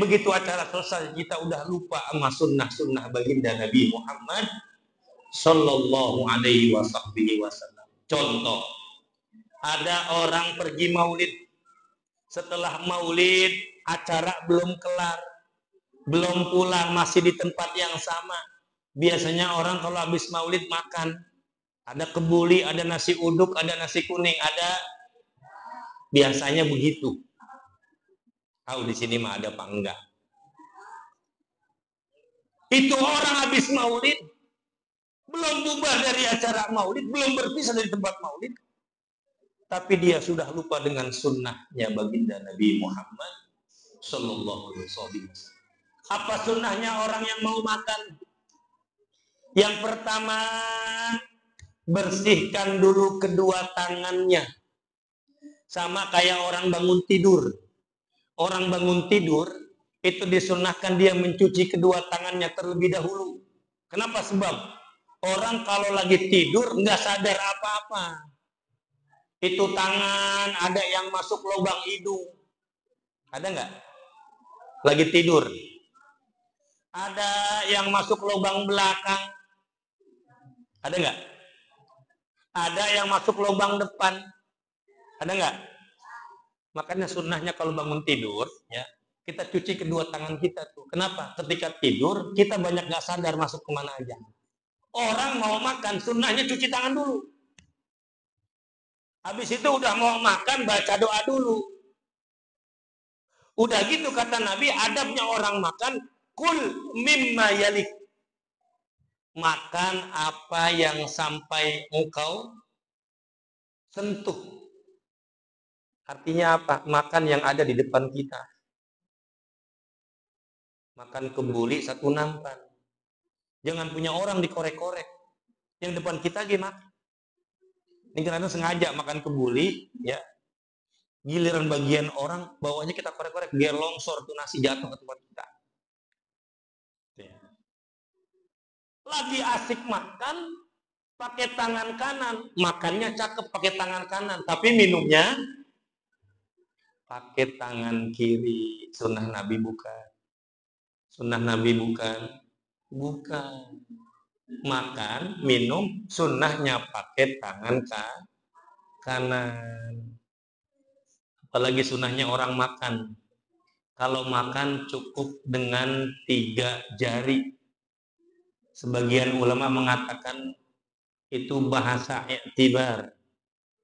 Begitu acara selesai kita udah lupa sama sunnah-sunnah baginda Nabi Muhammad Sallallahu Alaihi Wasallam. Contoh, ada orang pergi maulid. Setelah maulid, acara belum kelar, belum pulang, masih di tempat yang sama. Biasanya orang kalau habis maulid makan, ada kebuli, ada nasi uduk, ada nasi kuning, ada. Biasanya begitu. Tahu di sini mah ada apa enggak? Itu orang habis maulid, belum bubar dari acara maulid, belum berpisah dari tempat maulid, tapi dia sudah lupa dengan sunnahnya baginda Nabi Muhammad Sallallahu Alaihi Wasallam. Apa sunnahnya orang yang mau makan? Yang pertama, bersihkan dulu kedua tangannya. Sama kayak orang bangun tidur. Orang bangun tidur itu disunahkan dia mencuci kedua tangannya terlebih dahulu. Kenapa? Sebab orang kalau lagi tidur nggak sadar apa-apa. Itu tangan ada yang masuk lubang hidung. Ada nggak? Lagi tidur. Ada yang masuk lubang belakang. Ada nggak? Ada yang masuk lubang depan. Ada nggak? Makanya sunnahnya kalau bangun tidur, ya kita cuci kedua tangan kita tuh. Kenapa? Ketika tidur kita banyak nggak sadar masuk kemana aja. Orang mau makan, sunnahnya cuci tangan dulu. Habis itu udah mau makan, baca doa dulu. Udah gitu kata Nabi, adabnya orang makan, kul mimma yalik. Makan apa yang sampai engkau sentuh. Artinya apa? Makan yang ada di depan kita. Makan kebuli satu nampan. Jangan punya orang dikorek-korek. Yang depan kita gimana? Ini karena sengaja makan kebuli, ya. Giliran bagian orang bawahnya kita korek-korek biar longsor tuh nasi jatuh ke tempat kita. Lagi asik makan pakai tangan kanan, makannya cakep pakai tangan kanan, tapi minumnya pakai tangan kiri. Sunnah Nabi bukan. Sunnah Nabi bukan. Bukan. Makan, minum, sunnahnya pakai tangan kanan. Apalagi sunnahnya orang makan. Kalau makan cukup dengan 3 jari. Sebagian ulama mengatakan itu bahasa iktibar.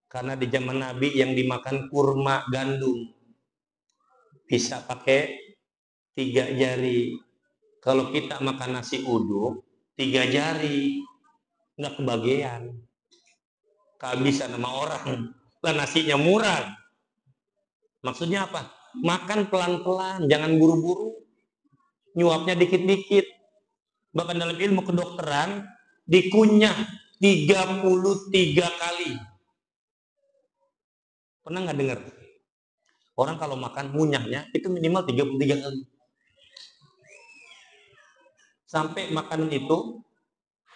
Karena di zaman Nabi yang dimakan kurma gandum. Bisa pakai 3 jari. Kalau kita makan nasi uduk, 3 jari. Nggak kebagian. Kehabisan sama orang. Lah nasinya murah. Maksudnya apa? Makan pelan-pelan, jangan buru-buru. Nyuapnya dikit-dikit. Bahkan dalam ilmu kedokteran, dikunyah 33 kali. Pernah nggak dengar? Orang kalau makan munyahnya itu minimal 33 kali. Sampai makanan itu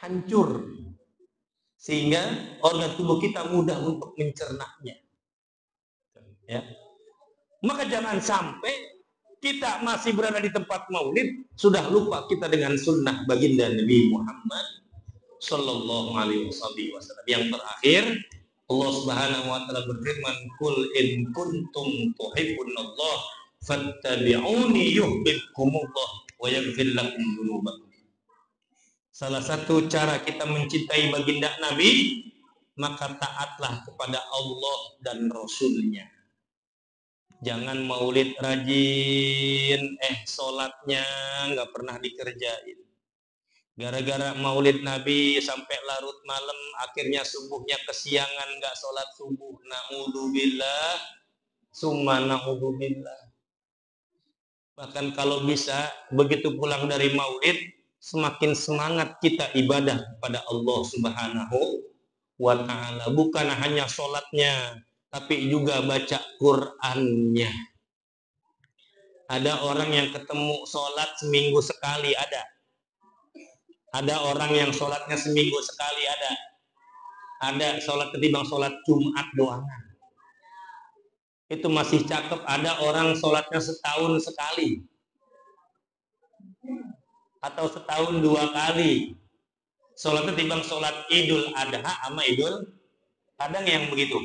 hancur. Sehingga organ tubuh kita mudah untuk mencernanya. Ya. Maka jangan sampai kita masih berada di tempat maulid, sudah lupa kita dengan sunnah baginda Nabi Muhammad Sallallahu Alaihi Wasallam. Yang terakhir, Allah Subhanahu wa taala berfirman, "Qul in kuntum tuhibbunallah fattabi'uni yuhibbukumullah wa yaghfir lakum dzunubakum." Salah satu cara kita mencintai baginda Nabi, maka taatlah kepada Allah dan Rasulnya. Jangan maulid rajin, sholatnya nggak pernah dikerjain. Gara-gara maulid Nabi sampai larut malam, akhirnya subuhnya kesiangan, nggak sholat subuh. Na'udzubillah, summa na'udzubillah. Bahkan kalau bisa, begitu pulang dari maulid, semakin semangat kita ibadah pada Allah Subhanahu wa ta'ala. Bukan hanya sholatnya, tapi juga baca Qur'annya. Ada orang yang ketemu sholat seminggu sekali, ada. Ada orang yang sholatnya seminggu sekali, ada. Ada sholat ketimbang sholat Jumat doang. Itu masih cakep. Ada orang sholatnya setahun sekali. Atau setahun 2 kali. Sholatnya ketimbang sholat Idul Adha sama Idul Adha yang begitu.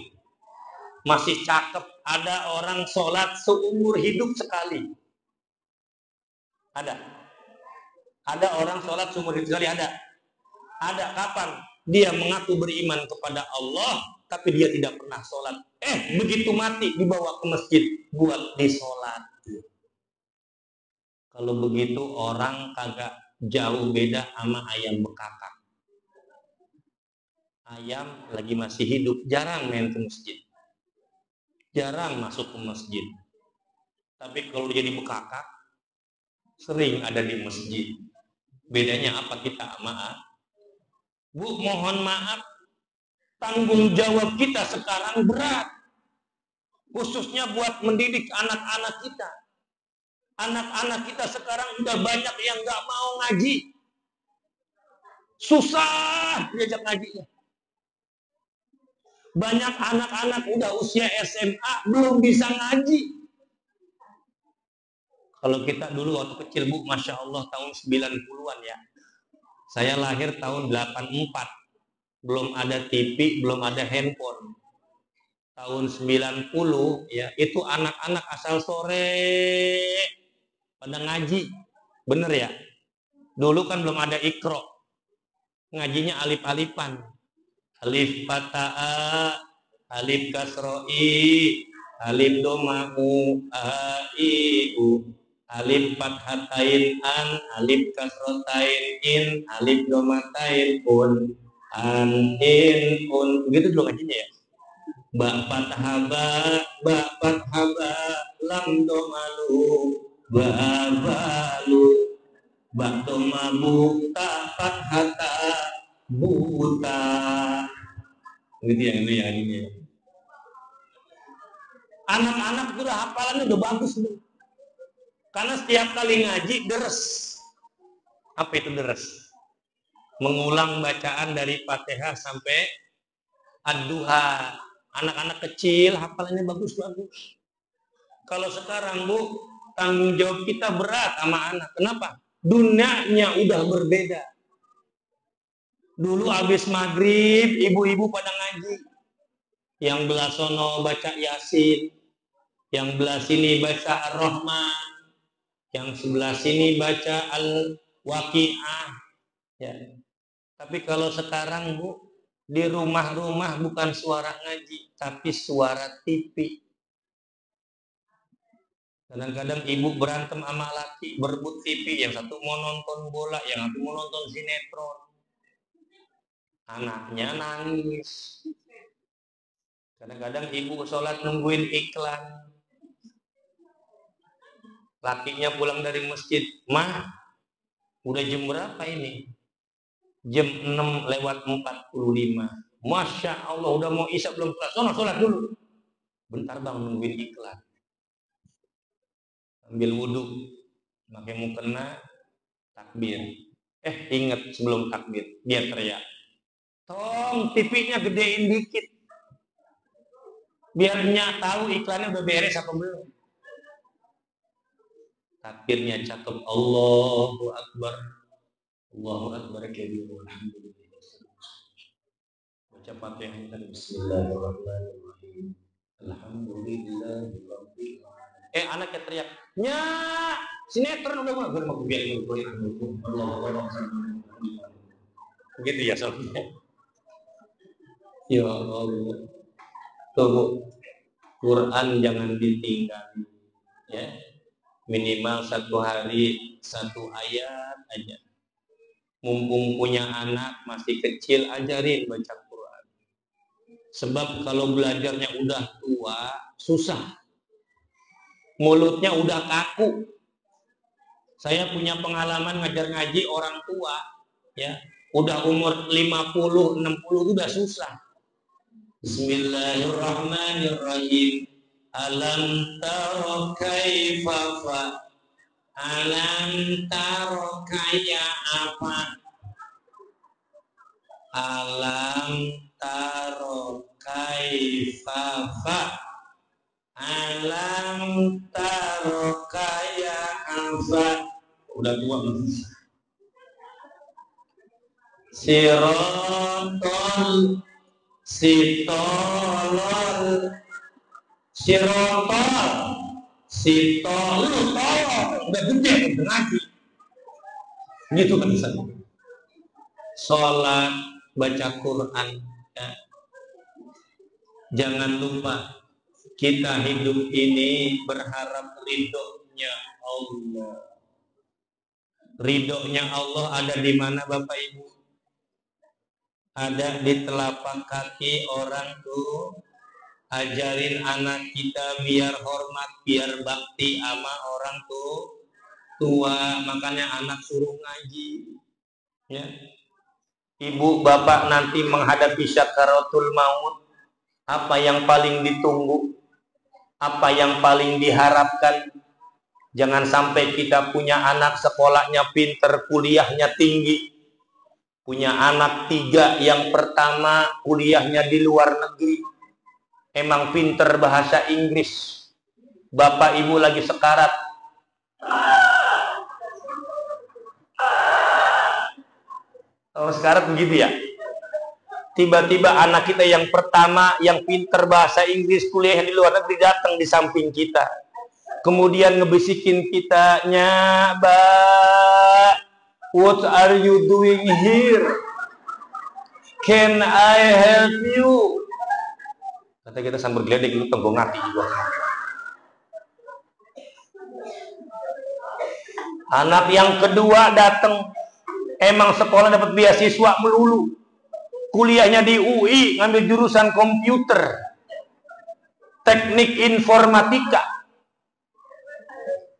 Masih cakep. Ada orang sholat seumur hidup sekali. Ada. Ada orang sholat seumur hidup sekali, ada. Ada kapan? Dia mengaku beriman kepada Allah, tapi dia tidak pernah sholat. Begitu mati dibawa ke masjid buat disolat. Kalau begitu orang kagak jauh beda sama ayam bekakak. Ayam lagi masih hidup, jarang main ke masjid. Jarang masuk ke masjid. Tapi kalau dia jadi bekakak, sering ada di masjid. Bedanya apa kita sama? Bu, mohon maaf, tanggung jawab kita sekarang berat. Khususnya buat mendidik anak-anak kita. Anak-anak kita sekarang udah banyak yang gak mau ngaji. Susah diajak ngajinya. Banyak anak-anak udah usia SMA belum bisa ngaji. Kalau kita dulu waktu kecil, Bu, Masya Allah tahun 90-an ya. Saya lahir tahun 84. Belum ada TV, belum ada handphone. Tahun 90 ya, itu anak-anak asal sore pada ngaji. Bener ya? Dulu kan belum ada Iqra. Ngajinya alif-alifan. Alif fata'a, alif kasro'i, alif doma'u, a-i-u. Alif fathatain an, alif kasrotain in, alif domatain un, an in un. Begitu dulu ngajinya ya. Ba fathaba, ba fathaba, lam domalu, ba balu, ba domabu, ta fathata, buta. Begitu yang itu yang ini. Anak-anak udah hafalannya udah bagus tuh. Karena setiap kali ngaji deres. Apa itu deres? Mengulang bacaan dari Fatihah sampai Ad-Duha. Anak-anak kecil hafalannya bagus-bagus. Kalau sekarang, Bu, tanggung jawab kita berat sama anak. Kenapa? Dunianya udah berbeda. Dulu habis maghrib, ibu-ibu pada ngaji. Yang belah sono baca Yasin. Yang belah sini baca Ar-Rahman. Yang sebelah sini baca Al-Waqi'ah. Ya. Tapi kalau sekarang, Bu, di rumah-rumah bukan suara ngaji, tapi suara TV. Kadang-kadang ibu berantem sama laki, berebut TV. Yang satu mau nonton bola, yang satu mau nonton sinetron. Anaknya nangis. Kadang-kadang ibu sholat nungguin iklan. Lakinya pulang dari masjid, "Mah, udah jam berapa ini?" Jam 6:45. Masya Allah, udah mau isya belum kelar. Sholat dulu. Bentar bang, nungguin iklan. Ambil wudhu, pakai mukena, takbir. Ingat sebelum takbir, dia teriak, "Tong, TV-nya gedein dikit. Biarnya tahu iklannya udah beres apa belum." Takbirnya cakep, Allahu Akbar. Allahu Akbar kabir, alhamdulillah. Baca Fatihah dan Bismillahirrahmanirrahim. Alhamdulillahirabbil alamin. Anaknya teriak, "Nya, sinetron udah gue mau biarin gue Allah. Begitu ya soalnya. Ya Allah. Tuh, Quran jangan ditinggal ya. Minimal satu hari satu ayat aja. Mumpung punya anak masih kecil, ajarin baca Quran. Sebab kalau belajarnya udah tua, susah. Mulutnya udah kaku. Saya punya pengalaman ngajar ngaji orang tua, ya, udah umur 50, 60 udah susah. Bismillahirrahmanirrahim. Alam taro kaifa fa. Alam taro kaya apa? Alam taro kaifa fa. Alam taro kaya apa? Udah tua belum? Sirotol sitolol sirotol sitolol udah gede udah ngaji gitu kan bisa. Sholat, baca Quran ya. Jangan lupa kita hidup ini berharap ridhonya Allah. Ridhonya Allah ada di mana Bapak Ibu? Ada di telapak kaki orang tuh. Ajarin anak kita biar hormat, biar bakti sama orang tuh tua. Makanya anak suruh ngaji ya. Ibu bapak nanti menghadapi sakaratul maut, apa yang paling ditunggu, apa yang paling diharapkan? Jangan sampai kita punya anak sekolahnya pinter, kuliahnya tinggi. Punya anak 3, yang pertama kuliahnya di luar negeri, emang pinter bahasa Inggris. Bapak ibu lagi sekarat, kalau sekarat begitu ya. Tiba-tiba anak kita yang pertama yang pinter bahasa Inggris, kuliah di luar negeri, datang di samping kita, kemudian ngebisikin kitanya, "Ba, what are you doing here? Can I help you?" Kata kita sambil geledek, itu tenggong hati juga. Anak yang kedua datang, emang sekolah dapat beasiswa melulu, kuliahnya di UI, ngambil jurusan komputer, teknik informatika.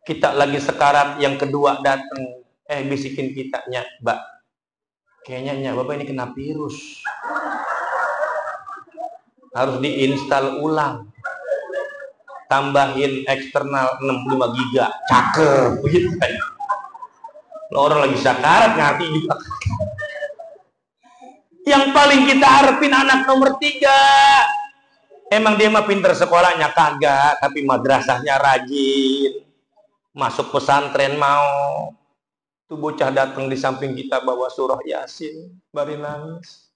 Kita lagi sekarat, yang kedua datang, bisikin kitanya, "Mbak, kayaknya Bapak ini kena virus, harus diinstal ulang, tambahin eksternal 65 giga, cakep." Begitu kan? Orang lagi sakarat ngerti juga. Yang paling kita harapin anak nomor 3, emang dia mah pinter sekolahnya kagak, tapi madrasahnya rajin, masuk pesantren mau. Tuh bocah datang di samping kita bawa surah Yasin, bari nangis.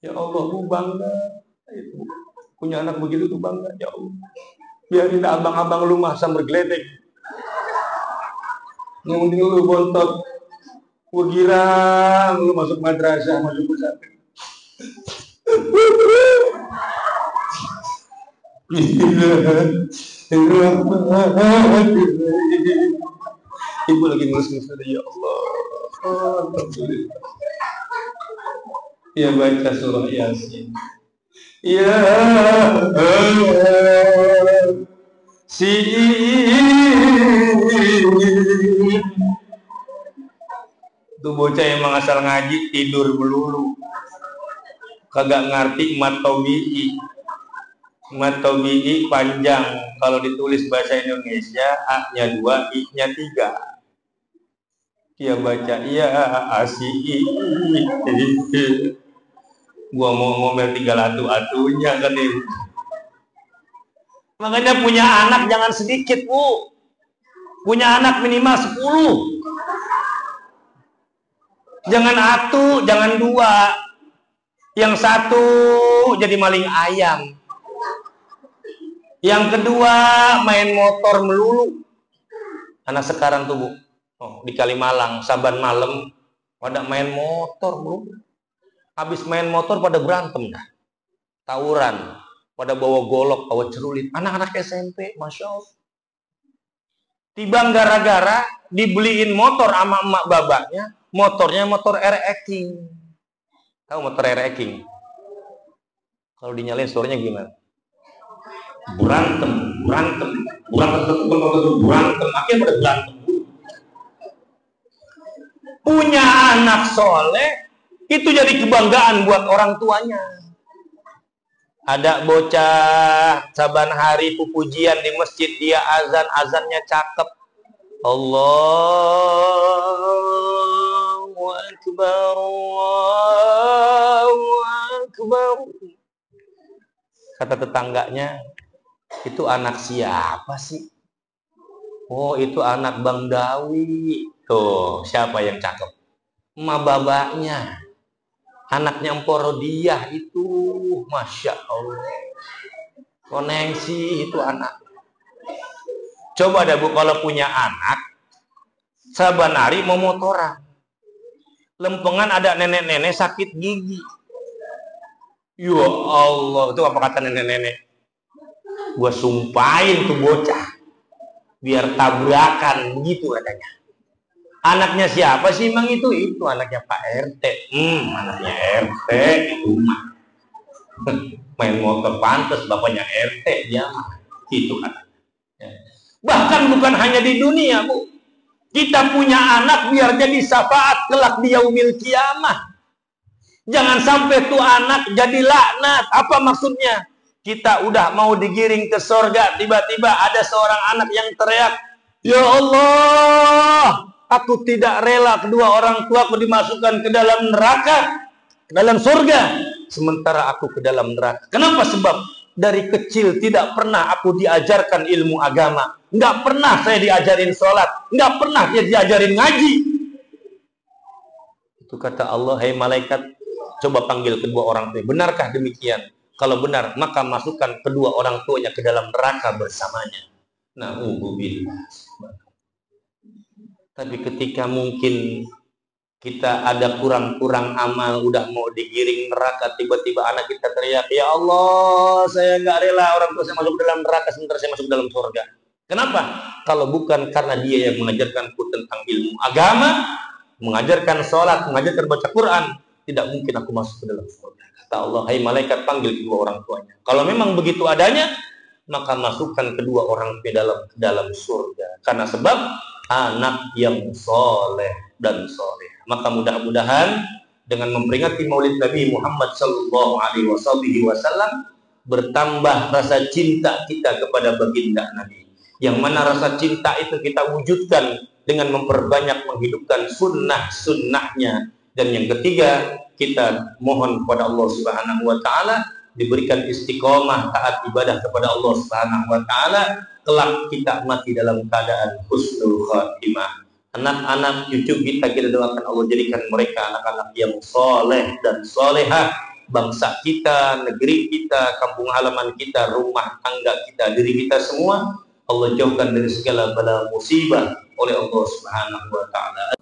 Ya Allah, aku bangga punya anak begitu tuh, bangga ya Allah. Biarin abang-abang lu mah sambil geledek, yang penting lu bontot, gua girang lu masuk madrasah, masuk pesantren. Ibu lagi ngelus-ngelus, ya Allah. Alhamdulillah. Ya, baca surah Yasin. Ya si tuh bocah emang asal ngaji tidur melulu, kagak ngerti matobi'i panjang, kalau ditulis bahasa Indonesia A-nya 2, I-nya 3. Dia baca iya asi, gua mau ngomel 3 atu-atunya kan ibu. Makanya punya anak jangan sedikit, Bu. Punya anak minimal 10. Jangan satu, jangan 2. Yang satu jadi maling ayam. Yang kedua main motor melulu. Anak sekarang tuh, Bu. Oh, di Kalimalang, Saban malam pada main motor, Bu. Habis main motor pada berantem dah. Tawuran, pada bawa golok, bawa celurit. Anak-anak SMP, Masya Allah. Tiba gara-gara dibeliin motor sama emak babaknya, motornya motor RX King. Tahu motor RX King? Kalau dinyalain suaranya gimana? Berantem. Akhirnya pada berantem. Punya anak soleh, itu jadi kebanggaan buat orang tuanya. Ada bocah saban hari pujian di masjid, dia azannya cakep. Allahu Akbar, Allahu Akbar. Kata tetangganya, itu anak siapa sih? Oh, itu anak Bang Dawi. Tuh, siapa yang cakep? Emak babaknya. Anaknya Emporodiah itu, Masya Allah. Koneksi itu anak. Coba deh, Bu, kalau punya anak, saban hari mau motoran. Lempengan ada nenek-nenek sakit gigi. Ya Allah, itu apa kata nenek-nenek? Gua sumpahin tuh bocah. Biar tabrakan, begitu katanya. Anaknya siapa sih emang itu? Itu anaknya Pak RT. Anaknya RT itu mah. Main motor pantas bapaknya RT dia mah. Itu anaknya. Bahkan bukan hanya di dunia, Bu. Kita punya anak biar jadi syafaat kelak di yaumil kiamah. Jangan sampai tuh anak jadi laknat. Apa maksudnya? Kita udah mau digiring ke surga, tiba-tiba ada seorang anak yang teriak, "Ya Allah, aku tidak rela kedua orang tuaku dimasukkan ke dalam neraka, ke dalam surga, sementara aku ke dalam neraka." Kenapa? Sebab dari kecil tidak pernah aku diajarkan ilmu agama. Nggak pernah saya diajarin sholat. Nggak pernah dia diajarin ngaji. Itu kata Allah, "Hai malaikat, coba panggil kedua orang tua. Benarkah demikian? Kalau benar, maka masukkan kedua orang tuanya ke dalam neraka bersamanya." Na'udzubillah. Tapi ketika mungkin kita ada kurang-kurang amal, udah mau digiring neraka, tiba-tiba anak kita teriak, "Ya Allah, saya nggak rela orang tua saya masuk ke dalam neraka, sementara saya masuk ke dalam surga." Kenapa? Kalau bukan karena dia yang mengajarkanku tentang ilmu agama, mengajarkan sholat, mengajarkan baca Quran, tidak mungkin aku masuk ke dalam surga. Kata Allah, "Hai malaikat, panggil kedua orang tuanya." Kalau memang begitu adanya, maka masukkan kedua orang ke dalam surga. Karena sebab anak yang soleh dan soleh. Maka mudah-mudahan dengan memperingati Maulid Nabi Muhammad Sallallahu Alaihi Wasallam bertambah rasa cinta kita kepada baginda Nabi. Yang mana rasa cinta itu kita wujudkan dengan memperbanyak menghidupkan sunnah-sunnahnya. Dan yang ketiga, kita mohon kepada Allah Subhanahu wa taala diberikan istiqomah taat ibadah kepada Allah Subhanahu wa taala, kelak kita mati dalam keadaan husnul khatimah. Anak-anak cucu kita doakan Allah jadikan mereka anak-anak yang soleh dan solehah. Bangsa kita, negeri kita, kampung halaman kita, rumah tangga kita, diri kita semua Allah jauhkan dari segala bala musibah oleh Allah Subhanahu wa taala.